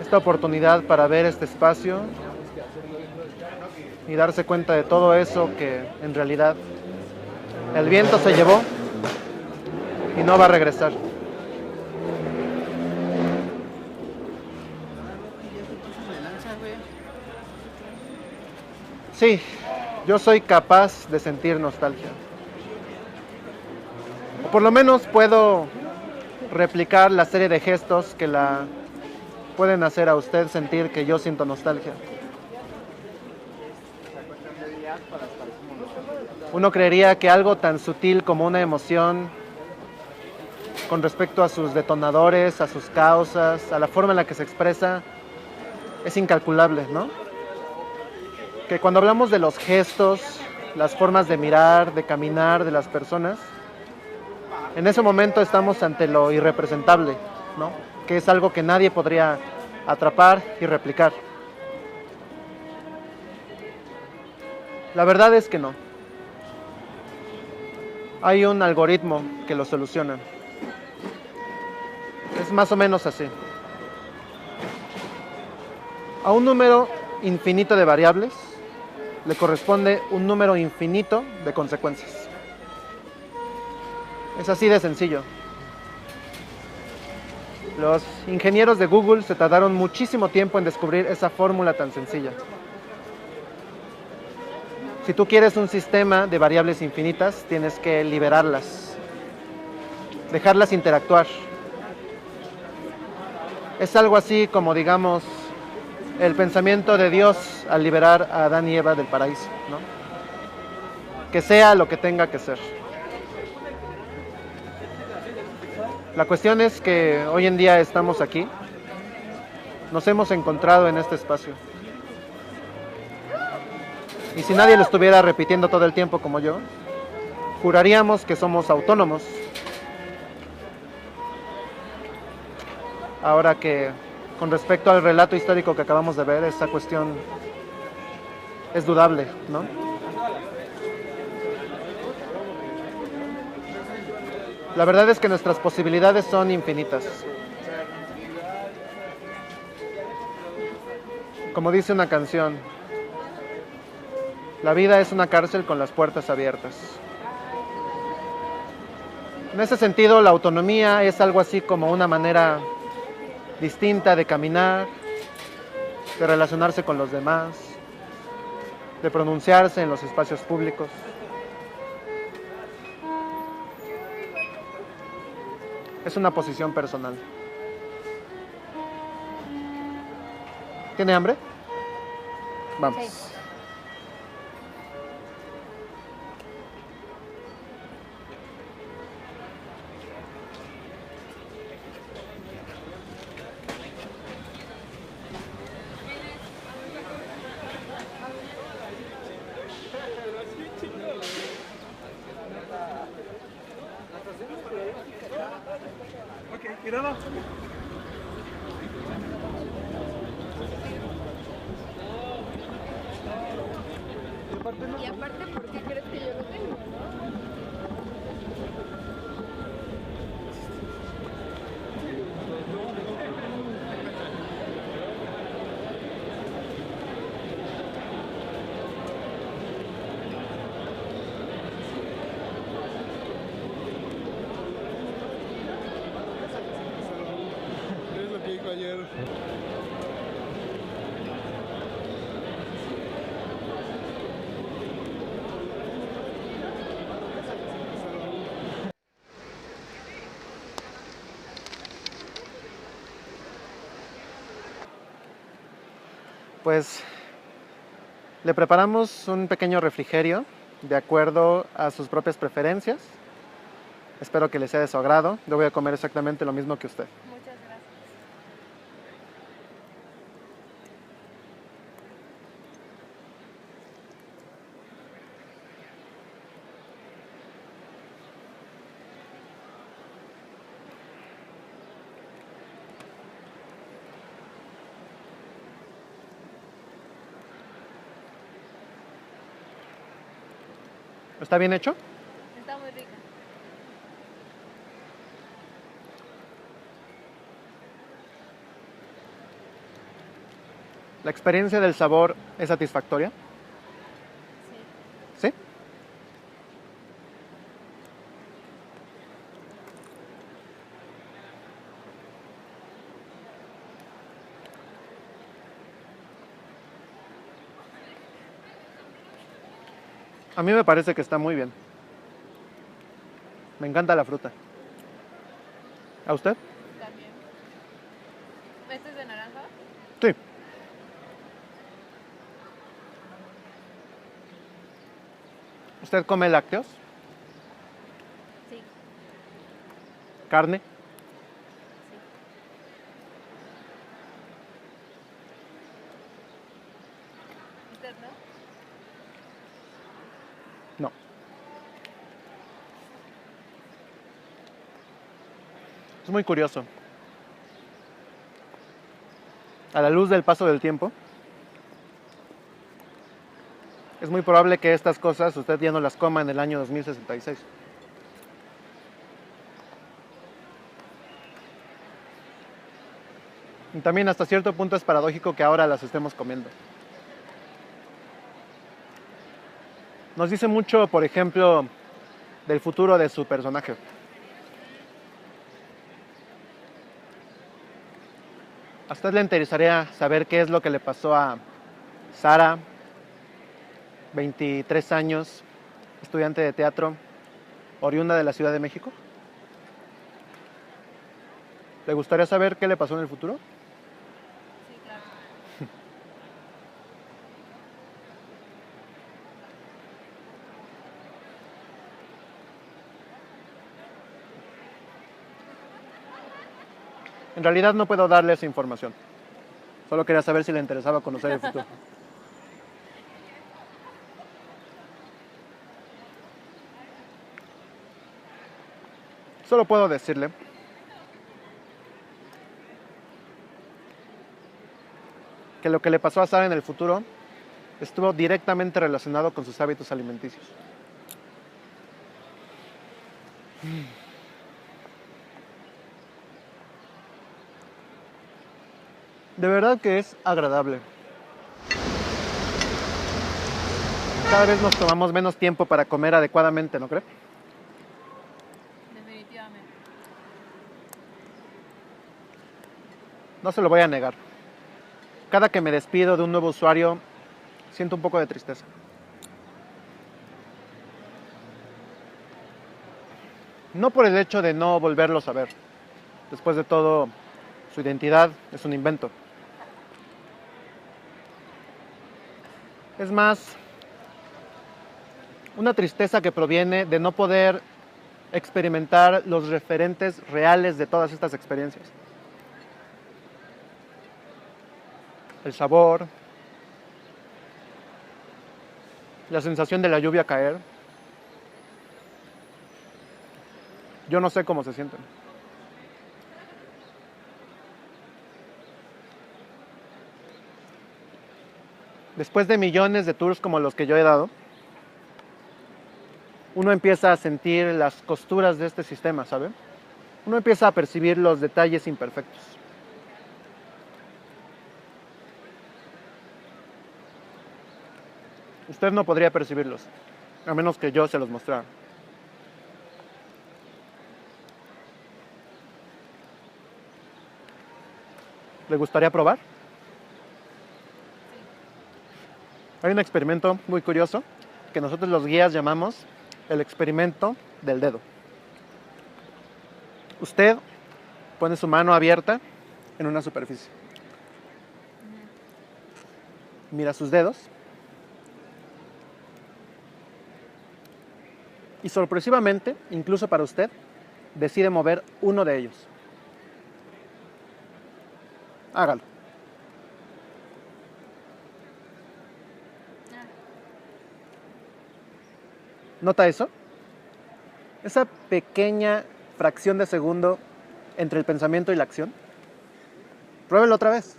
Speaker 1: Esta oportunidad para ver este espacio y darse cuenta de todo eso que en realidad el viento se llevó y no va a regresar. Sí, yo soy capaz de sentir nostalgia. O por lo menos puedo replicar la serie de gestos que la pueden hacer a usted sentir que yo siento nostalgia. Uno creería que algo tan sutil como una emoción con respecto a sus detonadores, a sus causas, a la forma en la que se expresa, es incalculable, ¿no? Que cuando hablamos de los gestos, las formas de mirar, de caminar de las personas, en ese momento estamos ante lo irrepresentable, ¿no? Que es algo que nadie podría atrapar y replicar. La verdad es que no. Hay un algoritmo que lo soluciona. Es más o menos así. A un número infinito de variables le corresponde un número infinito de consecuencias. Es así de sencillo. Los ingenieros de Google se tardaron muchísimo tiempo en descubrir esa fórmula tan sencilla. Si tú quieres un sistema de variables infinitas, tienes que liberarlas, dejarlas interactuar. Es algo así como, digamos, el pensamiento de Dios al liberar a Adán y Eva del paraíso, ¿no? Que sea lo que tenga que ser. La cuestión es que hoy en día estamos aquí, nos hemos encontrado en este espacio. Y si nadie lo estuviera repitiendo todo el tiempo como yo, juraríamos que somos autónomos. Ahora que, con respecto al relato histórico que acabamos de ver, esta cuestión es dudable, ¿no? La verdad es que nuestras posibilidades son infinitas. Como dice una canción, la vida es una cárcel con las puertas abiertas. En ese sentido, la autonomía es algo así como una manera distinta de caminar, de relacionarse con los demás, de pronunciarse en los espacios públicos. Es una posición personal. ¿Tiene hambre? Vamos. Sí.
Speaker 5: Y aparte, ¿por qué crees que yo lo tengo, no?
Speaker 2: Es lo que dijo ayer.
Speaker 1: Pues le preparamos un pequeño refrigerio de acuerdo a sus propias preferencias. Espero que le sea de su agrado. Yo voy a comer exactamente lo mismo que usted.
Speaker 5: Muchas gracias.
Speaker 1: ¿Está bien hecho?
Speaker 5: Está muy rica.
Speaker 1: ¿La experiencia del sabor es satisfactoria?
Speaker 5: Sí.
Speaker 1: ¿Sí? A mí me parece que está muy bien. Me encanta la fruta. ¿A usted?
Speaker 5: También. ¿Este es de naranja?
Speaker 1: Sí. ¿Usted come lácteos?
Speaker 5: Sí.
Speaker 1: ¿Carne?
Speaker 5: ¿Usted no?
Speaker 1: No. Es muy curioso. A la luz del paso del tiempo, es muy probable que estas cosas usted ya no las coma en el año 2066. Y también hasta cierto punto es paradójico que ahora las estemos comiendo. Nos dice mucho, por ejemplo, del futuro de su personaje. ¿A usted le interesaría saber qué es lo que le pasó a Sara, 23 años, estudiante de teatro, oriunda de la Ciudad de México? ¿Le gustaría saber qué le pasó en el futuro?
Speaker 5: Sí, claro.
Speaker 1: En realidad no puedo darle esa información. Solo quería saber si le interesaba conocer el futuro. Solo puedo decirle que lo que le pasó a Sara en el futuro estuvo directamente relacionado con sus hábitos alimenticios. De verdad que es agradable. Cada vez nos tomamos menos tiempo para comer adecuadamente, ¿no cree?
Speaker 5: Definitivamente.
Speaker 1: No se lo voy a negar. Cada que me despido de un nuevo usuario, siento un poco de tristeza. No por el hecho de no volverlos a ver. Después de todo, su identidad es un invento. Es más, una tristeza que proviene de no poder experimentar los referentes reales de todas estas experiencias. El sabor, la sensación de la lluvia caer. Yo no sé cómo se sienten. Después de millones de tours como los que yo he dado, uno empieza a sentir las costuras de este sistema, ¿sabe? Uno empieza a percibir los detalles imperfectos. Usted no podría percibirlos, a menos que yo se los mostrara. ¿Le gustaría probar? Hay un experimento muy curioso que nosotros los guías llamamos el experimento del dedo. Usted pone su mano abierta en una superficie. Mira sus dedos. Y sorpresivamente, incluso para usted, decide mover uno de ellos. Hágalo. ¿Nota eso? Esa pequeña fracción de segundo entre el pensamiento y la acción. Pruébelo otra vez.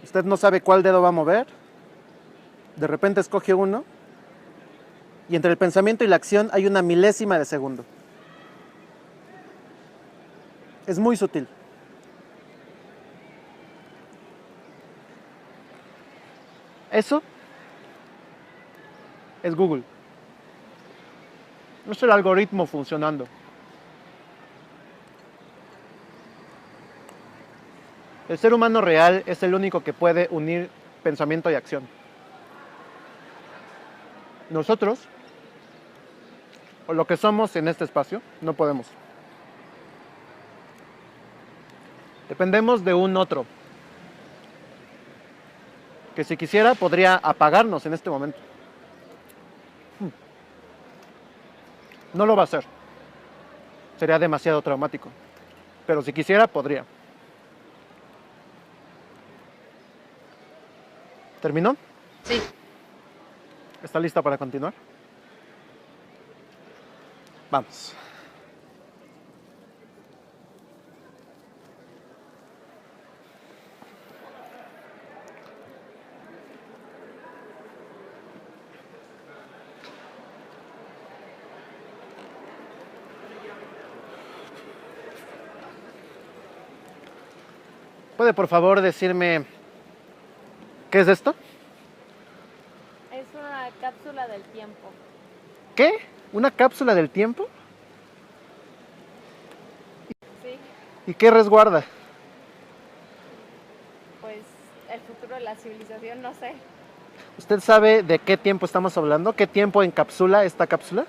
Speaker 1: Usted no sabe cuál dedo va a mover. De repente escoge uno. Y entre el pensamiento y la acción hay una milésima de segundo. Es muy sutil. Eso es Google. No es el algoritmo funcionando. El ser humano real es el único que puede unir pensamiento y acción. Nosotros, o lo que somos en este espacio, no podemos. Dependemos de un otro. que si quisiera podría apagarnos en este momento. No lo va a hacer. Sería demasiado traumático. Pero si quisiera, podría. ¿Terminó?
Speaker 5: Sí.
Speaker 1: ¿Está lista para continuar? Vamos. ¿Puede por favor decirme qué es esto?
Speaker 5: Es una cápsula del tiempo.
Speaker 1: ¿Qué? ¿Una cápsula del tiempo?
Speaker 5: Sí,
Speaker 1: ¿Y qué resguarda?
Speaker 5: pues el futuro de la civilización, no sé.
Speaker 1: ¿Usted sabe de qué tiempo estamos hablando? ¿Qué tiempo encapsula esta cápsula?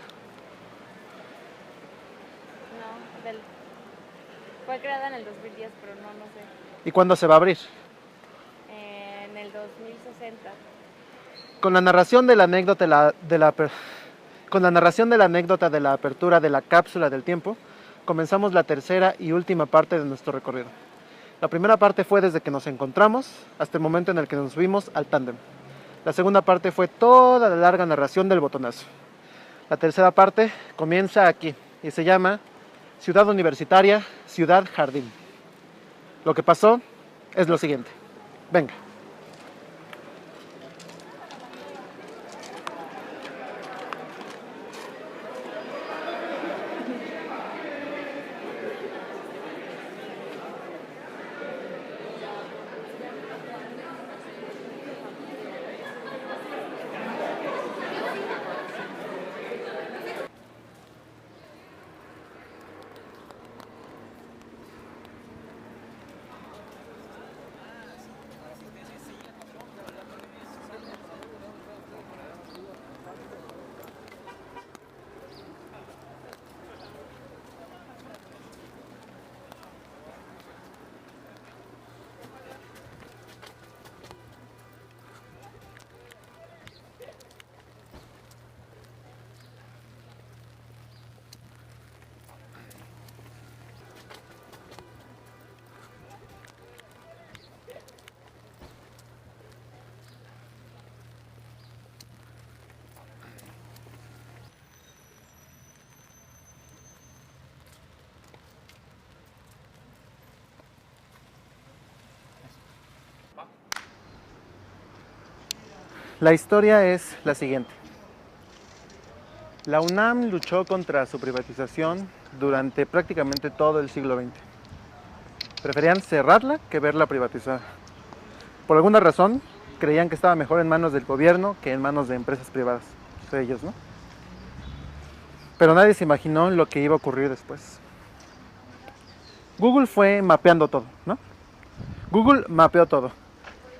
Speaker 5: No, fue creada en el 2010, pero no sé.
Speaker 1: ¿Y cuándo se va a abrir?
Speaker 5: En el 2060.
Speaker 1: Con la narración de la anécdota de la apertura de la cápsula del tiempo, comenzamos la tercera y última parte de nuestro recorrido. La primera parte fue desde que nos encontramos hasta el momento en el que nos subimos al tándem. La segunda parte fue toda la larga narración del botonazo. La tercera parte comienza aquí y se llama Ciudad Universitaria, Ciudad Jardín. Lo que pasó es lo siguiente. Venga. La historia es la siguiente. La UNAM luchó contra su privatización durante prácticamente todo el siglo XX. Preferían cerrarla que verla privatizada. Por alguna razón, creían que estaba mejor en manos del gobierno que en manos de empresas privadas. Pues ellos, ¿no? Pero nadie se imaginó lo que iba a ocurrir después. Google fue mapeando todo, ¿no? Google mapeó todo.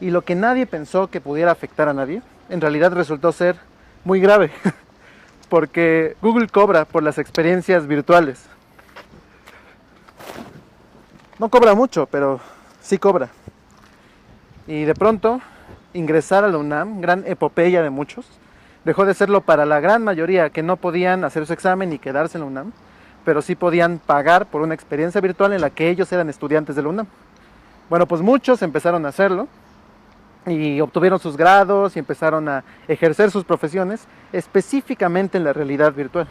Speaker 1: Y lo que nadie pensó que pudiera afectar a nadie, en realidad resultó ser muy grave. Porque Google cobra por las experiencias virtuales. No cobra mucho, pero sí cobra. Y de pronto, ingresar a la UNAM, gran epopeya de muchos, dejó de serlo para la gran mayoría que no podían hacer su examen y quedarse en la UNAM, pero sí podían pagar por una experiencia virtual en la que ellos eran estudiantes de la UNAM. Bueno, pues muchos empezaron a hacerlo y obtuvieron sus grados y empezaron a ejercer sus profesiones específicamente en la realidad virtual.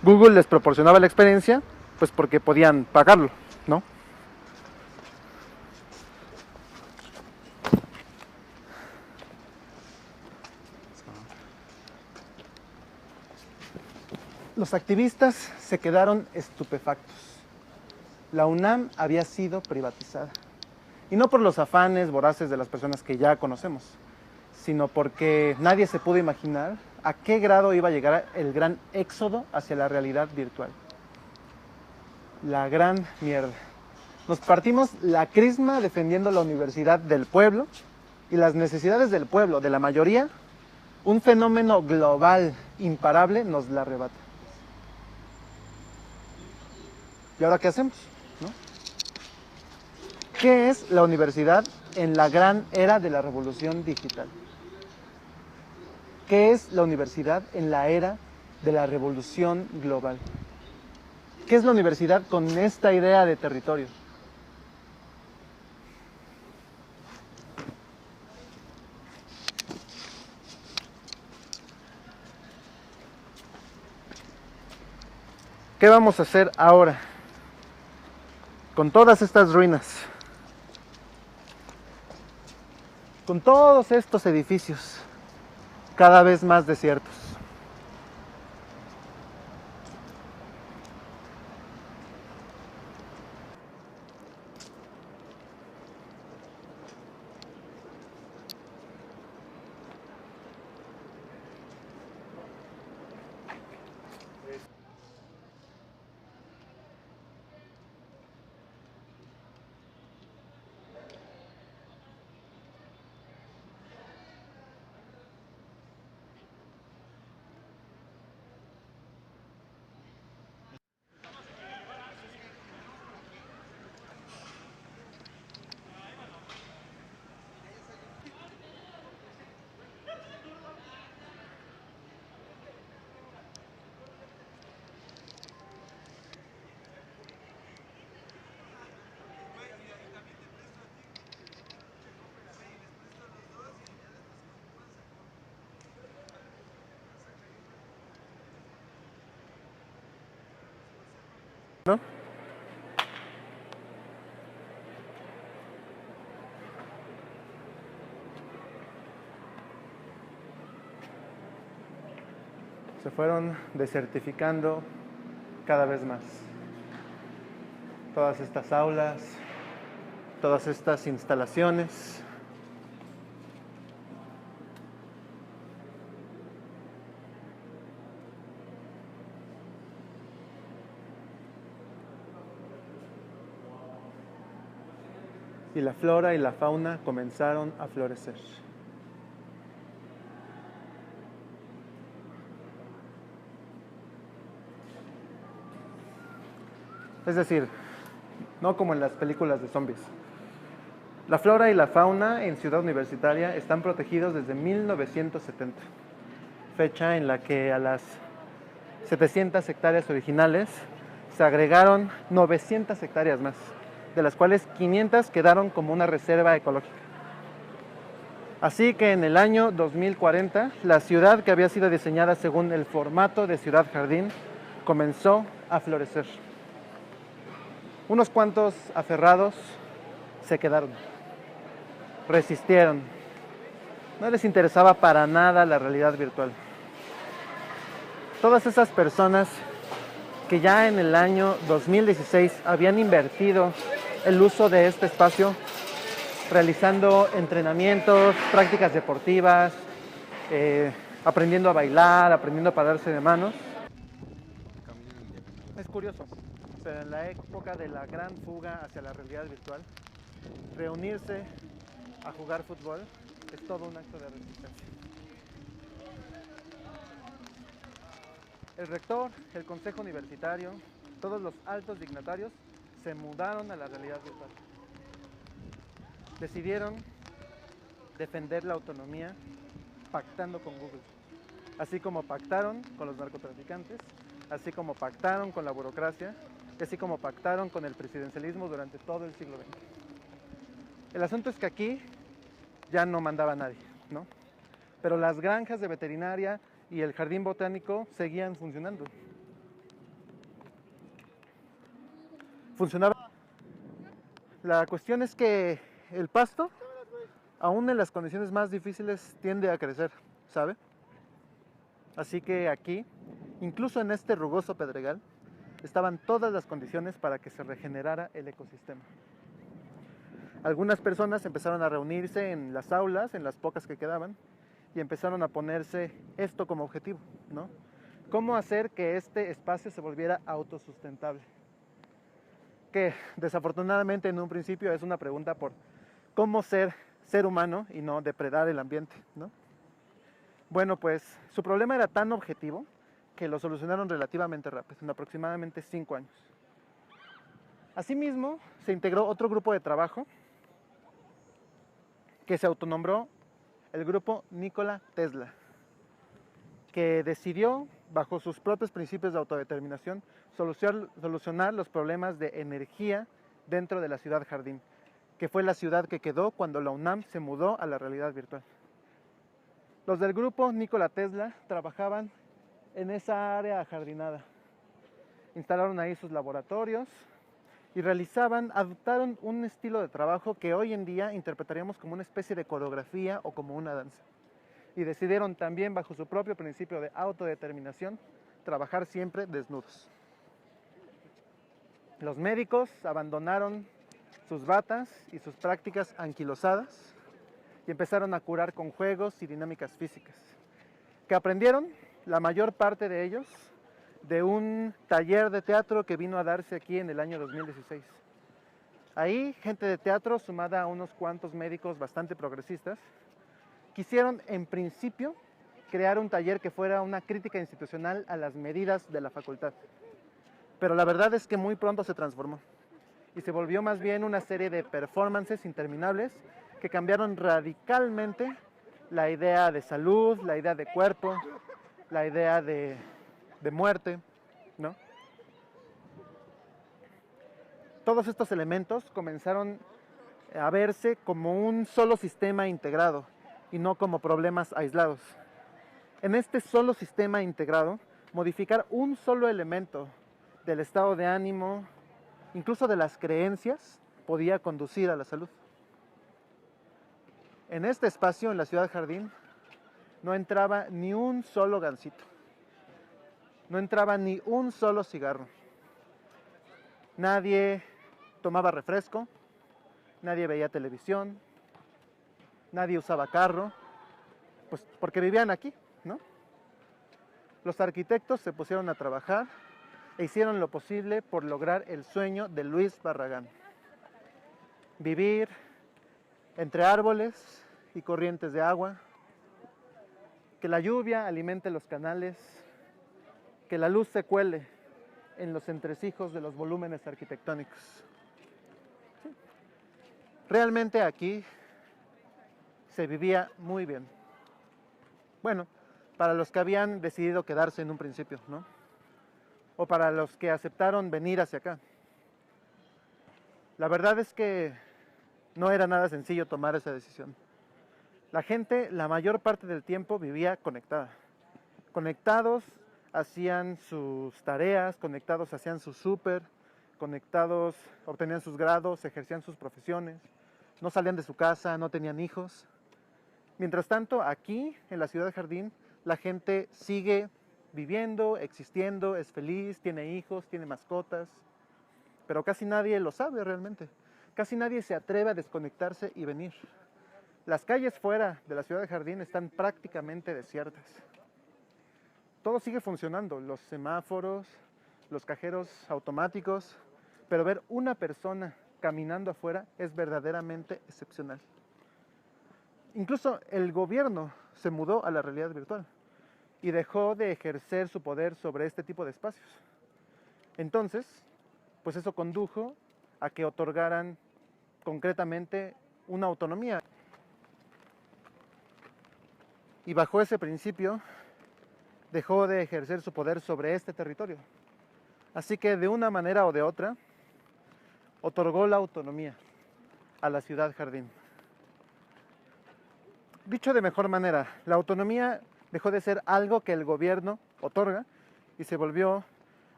Speaker 1: Google les proporcionaba la experiencia pues porque podían pagarlo, ¿no? Los activistas se quedaron estupefactos. La UNAM había sido privatizada. Y no por los afanes voraces de las personas que ya conocemos, sino porque nadie se pudo imaginar a qué grado iba a llegar el gran éxodo hacia la realidad virtual. La gran mierda. Nos partimos la crisma defendiendo la universidad del pueblo y las necesidades del pueblo, de la mayoría. Un fenómeno global, imparable, nos la arrebata. ¿Y ahora qué hacemos? ¿No? ¿Qué es la universidad en la gran era de la revolución digital? ¿Qué es la universidad en la era de la revolución global? ¿Qué es la universidad con esta idea de territorio? ¿Qué vamos a hacer ahora con todas estas ruinas? Con todos estos edificios cada vez más desiertos. ¿No? Se fueron desertificando cada vez más. Todas estas aulas, todas estas instalaciones. Y la flora y la fauna comenzaron a florecer. Es decir, no como en las películas de zombies. La flora y la fauna en Ciudad Universitaria están protegidos desde 1970, fecha en la que a las 700 hectáreas originales se agregaron 900 hectáreas más, de las cuales 500 quedaron como una reserva ecológica. Así que en el año 2040, la ciudad, que había sido diseñada según el formato de ciudad jardín, comenzó a florecer. Unos cuantos aferrados se quedaron, resistieron. No les interesaba para nada la realidad virtual. Todas esas personas que ya en el año 2016 habían invertido el uso de este espacio, realizando entrenamientos, prácticas deportivas, aprendiendo a bailar, aprendiendo a pararse de manos. Es curioso, pero en la época de la gran fuga hacia la realidad virtual, reunirse a jugar fútbol es todo un acto de resistencia. El rector, el consejo universitario, todos los altos dignatarios se mudaron a la realidad virtual. Decidieron defender la autonomía pactando con Google, así como pactaron con los narcotraficantes, así como pactaron con la burocracia, y así como pactaron con el presidencialismo durante todo el siglo XX. El asunto es que aquí ya no mandaba nadie, ¿no? Pero las granjas de veterinaria y el jardín botánico seguían funcionando. Funcionaba. La cuestión es que el pasto, aún en las condiciones más difíciles, tiende a crecer, ¿sabe? Así que aquí, incluso en este rugoso pedregal, estaban todas las condiciones para que se regenerara el ecosistema. Algunas personas empezaron a reunirse en las aulas, en las pocas que quedaban, y empezaron a ponerse esto como objetivo, ¿no? ¿Cómo hacer que este espacio se volviera autosustentable? Que desafortunadamente en un principio es una pregunta por cómo ser humano y no depredar el ambiente, ¿no? Bueno, pues su problema era tan objetivo que lo solucionaron relativamente rápido, en aproximadamente 5 años. Asimismo, se integró otro grupo de trabajo que se autonombró el grupo Nikola Tesla, que decidió, bajo sus propios principios de autodeterminación, solucionar los problemas de energía dentro de la ciudad jardín, que fue la ciudad que quedó cuando la UNAM se mudó a la realidad virtual. Los del grupo Nikola Tesla trabajaban en esa área ajardinada. Instalaron ahí sus laboratorios y adoptaron un estilo de trabajo que hoy en día interpretaríamos como una especie de coreografía o como una danza. Y decidieron también, bajo su propio principio de autodeterminación, trabajar siempre desnudos. Los médicos abandonaron sus batas y sus prácticas anquilosadas y empezaron a curar con juegos y dinámicas físicas, que aprendieron, la mayor parte de ellos, de un taller de teatro que vino a darse aquí en el año 2016. Ahí, gente de teatro, sumada a unos cuantos médicos bastante progresistas, quisieron, en principio, crear un taller que fuera una crítica institucional a las medidas de la facultad. Pero la verdad es que muy pronto se transformó y se volvió más bien una serie de performances interminables que cambiaron radicalmente la idea de salud, la idea de cuerpo, la idea de muerte, ¿no? Todos estos elementos comenzaron a verse como un solo sistema integrado y no como problemas aislados. En este solo sistema integrado, modificar un solo elemento del estado de ánimo, incluso de las creencias, podía conducir a la salud. En este espacio, en la ciudad jardín, no entraba ni un solo gansito. No entraba ni un solo cigarro. Nadie tomaba refresco, nadie veía televisión, nadie usaba carro, pues porque vivían aquí, ¿no? Los arquitectos se pusieron a trabajar e hicieron lo posible por lograr el sueño de Luis Barragán. Vivir entre árboles y corrientes de agua, que la lluvia alimente los canales, que la luz se cuele en los entresijos de los volúmenes arquitectónicos. Sí. Realmente aquí se vivía muy bien. Bueno, para los que habían decidido quedarse en un principio, ¿no? O para los que aceptaron venir hacia acá. La verdad es que no era nada sencillo tomar esa decisión. La gente, la mayor parte del tiempo, vivía conectada. Conectados hacían sus tareas, conectados hacían su súper, conectados obtenían sus grados, ejercían sus profesiones, no salían de su casa, no tenían hijos. Mientras tanto, aquí, en la ciudad de Jardín, la gente sigue viviendo, existiendo, es feliz, tiene hijos, tiene mascotas, pero casi nadie lo sabe realmente. Casi nadie se atreve a desconectarse y venir. Las calles fuera de la ciudad de Jardín están prácticamente desiertas. Todo sigue funcionando, los semáforos, los cajeros automáticos, pero ver una persona caminando afuera es verdaderamente excepcional. Incluso el gobierno se mudó a la realidad virtual y dejó de ejercer su poder sobre este tipo de espacios. Entonces, pues eso condujo a que otorgaran concretamente una autonomía. Y bajo ese principio dejó de ejercer su poder sobre este territorio. Así que de una manera o de otra, otorgó la autonomía a la ciudad jardín. Dicho de mejor manera, la autonomía dejó de ser algo que el gobierno otorga y se volvió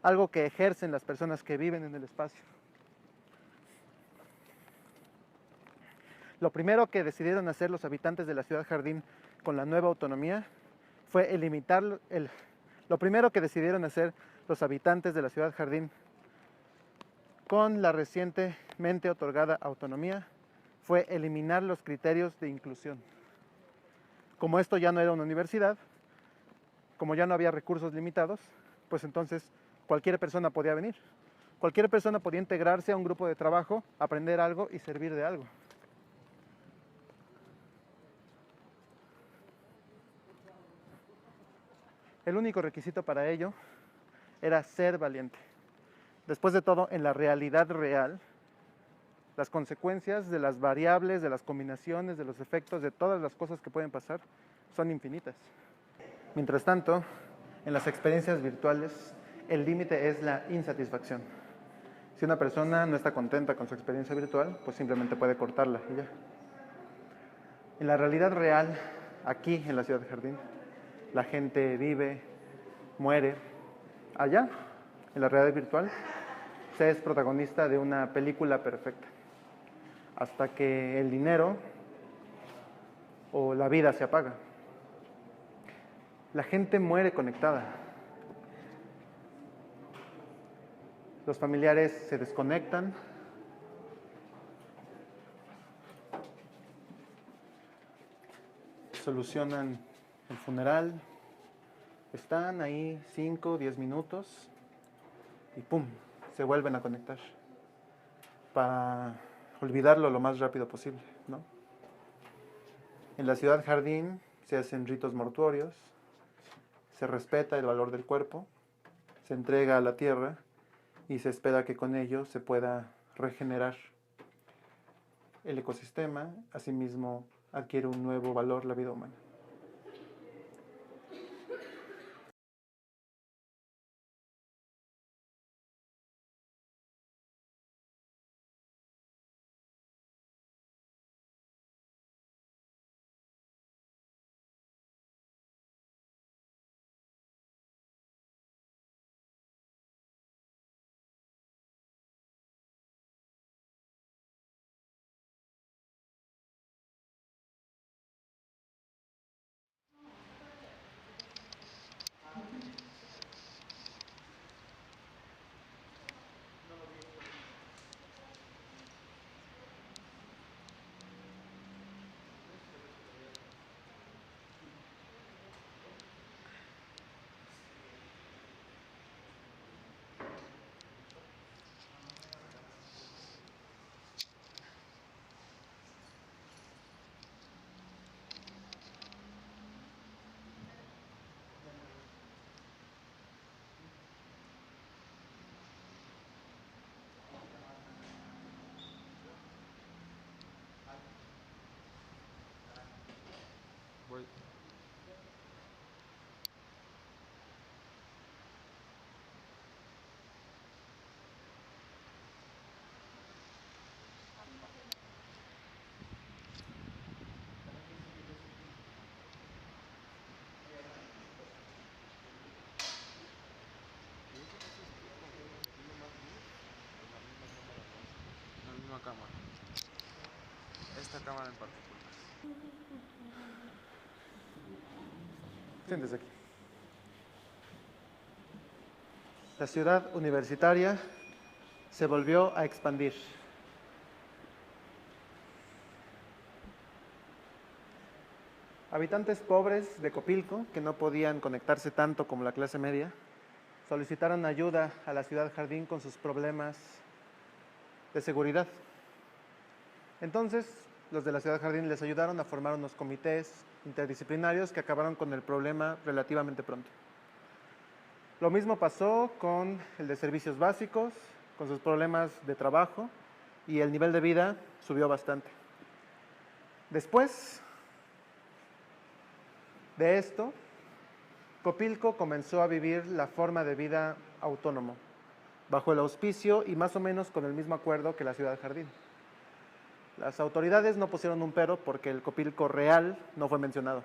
Speaker 1: algo que ejercen las personas que viven en el espacio. Lo primero que decidieron hacer los habitantes de la ciudad jardín con la nueva autonomía fue lo primero que decidieron hacer los habitantes de la ciudad jardín con la recientemente otorgada autonomía fue eliminar los criterios de inclusión. Como esto ya no era una universidad, como ya no había recursos limitados, pues entonces cualquier persona podía venir. Cualquier persona podía integrarse a un grupo de trabajo, aprender algo y servir de algo. El único requisito para ello era ser valiente. después de todo, en la realidad real, las consecuencias de las variables, de las combinaciones, de los efectos, de todas las cosas que pueden pasar, son infinitas. Mientras tanto, en las experiencias virtuales, el límite es la insatisfacción. Si una persona no está contenta con su experiencia virtual, pues simplemente puede cortarla y ya. En la realidad real, aquí en la ciudad de Jardín, la gente vive, muere. Allá, en la realidad virtual, se es protagonista de una película perfecta. Hasta que el dinero o la vida se apaga. La gente muere conectada. Los familiares se desconectan. Solucionan el funeral. Están ahí 5, 10 minutos y ¡pum! Se vuelven a conectar para olvidarlo lo más rápido posible, ¿no? En la ciudad jardín se hacen ritos mortuorios, se respeta el valor del cuerpo, se entrega a la tierra y se espera que con ello se pueda regenerar el ecosistema, asimismo adquiere un nuevo valor la vida humana.
Speaker 2: Voy. La misma cámara. Esta cámara en particular.
Speaker 1: Siéntese aquí. La ciudad universitaria se volvió a expandir. Habitantes pobres de Copilco, que no podían conectarse tanto como la clase media, solicitaron ayuda a la ciudad jardín con sus problemas de seguridad. Entonces, los de la ciudad jardín les ayudaron a formar unos comités interdisciplinarios que acabaron con el problema relativamente pronto. Lo mismo pasó con el de servicios básicos, con sus problemas de trabajo, y el nivel de vida subió bastante. Después de esto, Copilco comenzó a vivir la forma de vida autónomo, bajo el auspicio y más o menos con el mismo acuerdo que la ciudad jardín. Las autoridades no pusieron un pero porque el Copilco real no fue mencionado.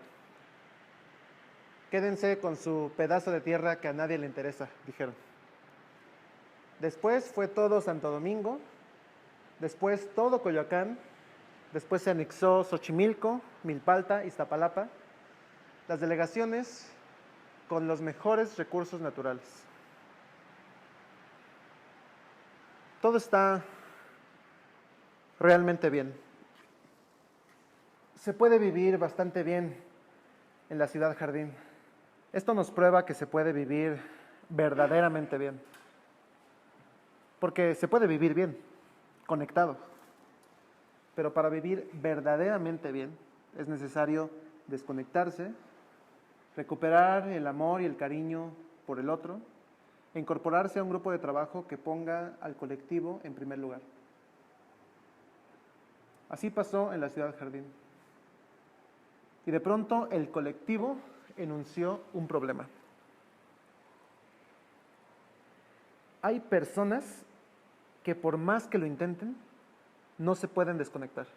Speaker 1: Quédense con su pedazo de tierra que a nadie le interesa, dijeron. Después fue todo Santo Domingo, después todo Coyoacán, después se anexó Xochimilco, Milpalta, Iztapalapa, las delegaciones con los mejores recursos naturales. Todo está realmente bien. Se puede vivir bastante bien en la ciudad jardín. Esto nos prueba que se puede vivir verdaderamente bien. Porque se puede vivir bien, conectado. Pero para vivir verdaderamente bien es necesario desconectarse, recuperar el amor y el cariño por el otro e incorporarse a un grupo de trabajo que ponga al colectivo en primer lugar. Así pasó en la Ciudad Jardín. Y de pronto el colectivo enunció un problema. Hay personas que por más que lo intenten, no se pueden desconectar.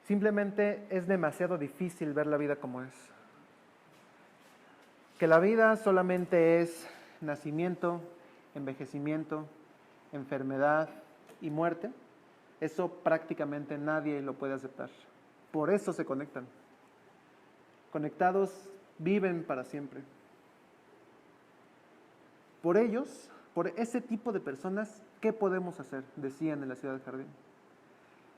Speaker 1: Simplemente es demasiado difícil ver la vida como es. Que la vida solamente es nacimiento, envejecimiento, enfermedad y muerte, eso prácticamente nadie lo puede aceptar. Por eso se conectan. Conectados viven para siempre. Por ellos, por ese tipo de personas, ¿qué podemos hacer? Decían en la Ciudad Jardín.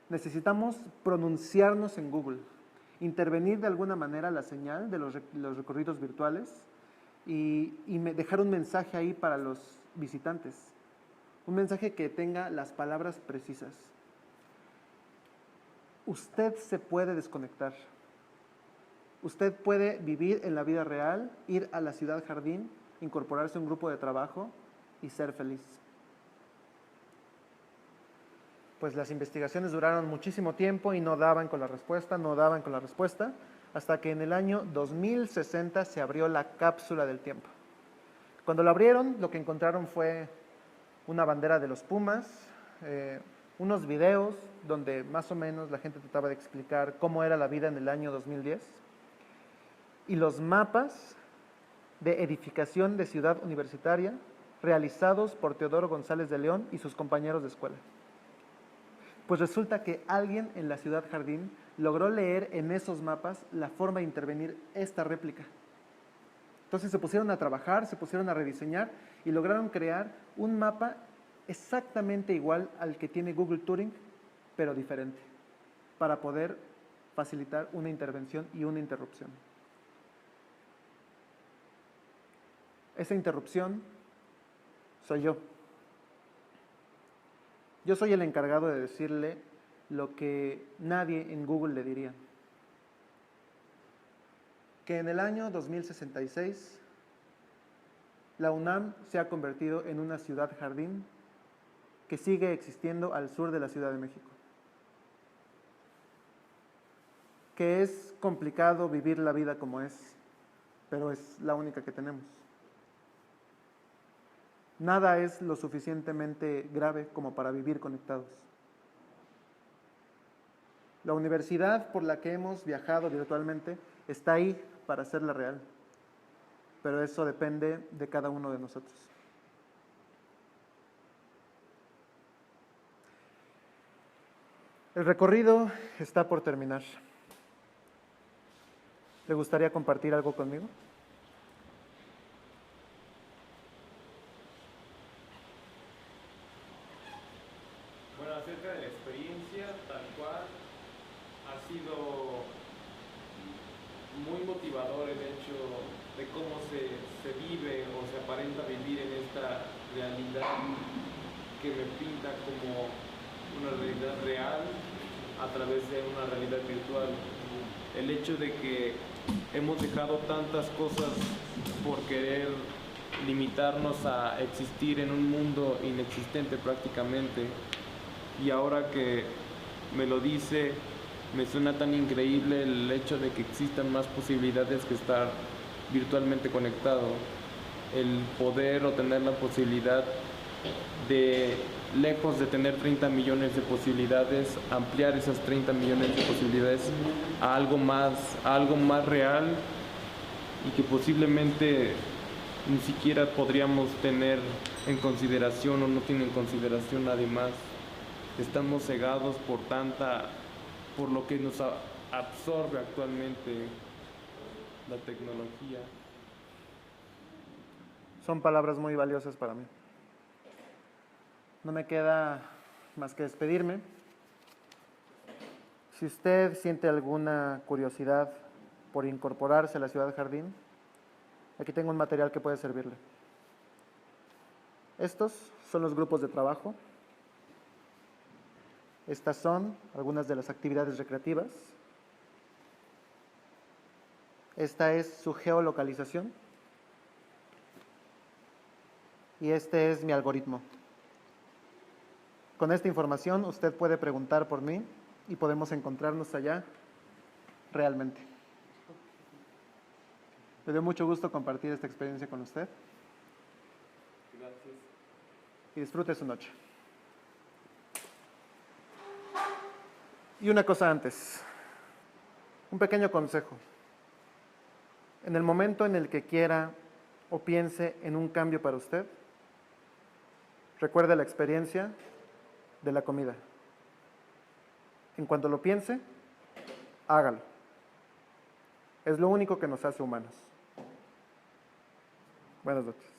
Speaker 1: Necesitamos pronunciarnos en Google, intervenir de alguna manera la señal de los recorridos virtuales y dejar un mensaje ahí para los visitantes. Un mensaje que tenga las palabras precisas. Usted se puede desconectar. Usted puede vivir en la vida real, ir a la Ciudad Jardín, incorporarse a un grupo de trabajo y ser feliz. Pues las investigaciones duraron muchísimo tiempo y no daban con la respuesta, hasta que en el año 2060 se abrió la cápsula del tiempo. Cuando la abrieron, lo que encontraron fue una bandera de los Pumas, unos videos donde más o menos la gente trataba de explicar cómo era la vida en el año 2010, y los mapas de edificación de Ciudad Universitaria realizados por Teodoro González de León y sus compañeros de escuela. Pues resulta que alguien en la Ciudad Jardín logró leer en esos mapas la forma de intervenir esta réplica. Entonces se pusieron a trabajar, se pusieron a rediseñar y lograron crear un mapa exactamente igual al que tiene Google Turing, pero diferente, para poder facilitar una intervención y una interrupción. Esa interrupción soy yo. Yo soy el encargado de decirle lo que nadie en Google le diría. Que en el año 2066 la UNAM se ha convertido en una ciudad jardín que sigue existiendo al sur de la Ciudad de México. Que es complicado vivir la vida como es, pero es la única que tenemos. Nada es lo suficientemente grave como para vivir conectados. La universidad por la que hemos viajado virtualmente está ahí para hacerla real, pero eso depende de cada uno de nosotros. El recorrido está por terminar. ¿Le gustaría compartir algo conmigo?
Speaker 3: Bueno, acerca de la experiencia, tal cual, ha sido muy motivador el hecho de cómo se vive o se aparenta vivir en esta realidad que me pinta como una realidad real a través de una realidad virtual. El hecho de que hemos dejado tantas cosas por querer limitarnos a existir en un mundo inexistente prácticamente, y ahora que me lo dice, me suena tan increíble el hecho de que existan más posibilidades que estar virtualmente conectado, el poder o tener la posibilidad de, lejos de tener 30 millones de posibilidades, ampliar esas 30 millones de posibilidades a algo más real, y que posiblemente ni siquiera podríamos tener en consideración o no tiene en consideración nadie más. Estamos cegados por lo que nos absorbe actualmente la tecnología.
Speaker 1: Son palabras muy valiosas para mí. No me queda más que despedirme. Si usted siente alguna curiosidad por incorporarse a la Ciudad Jardín, aquí tengo un material que puede servirle. Estos son los grupos de trabajo. Estas son algunas de las actividades recreativas. Esta es su geolocalización. y este es mi algoritmo. Con esta información usted puede preguntar por mí y podemos encontrarnos allá realmente. Me dio mucho gusto compartir esta experiencia con usted.
Speaker 3: Gracias.
Speaker 1: Y disfrute su noche. Y una cosa antes, un pequeño consejo. En el momento en el que quiera o piense en un cambio para usted, recuerde la experiencia de la comida. En cuanto lo piense, hágalo. Es lo único que nos hace humanos. Buenas noches.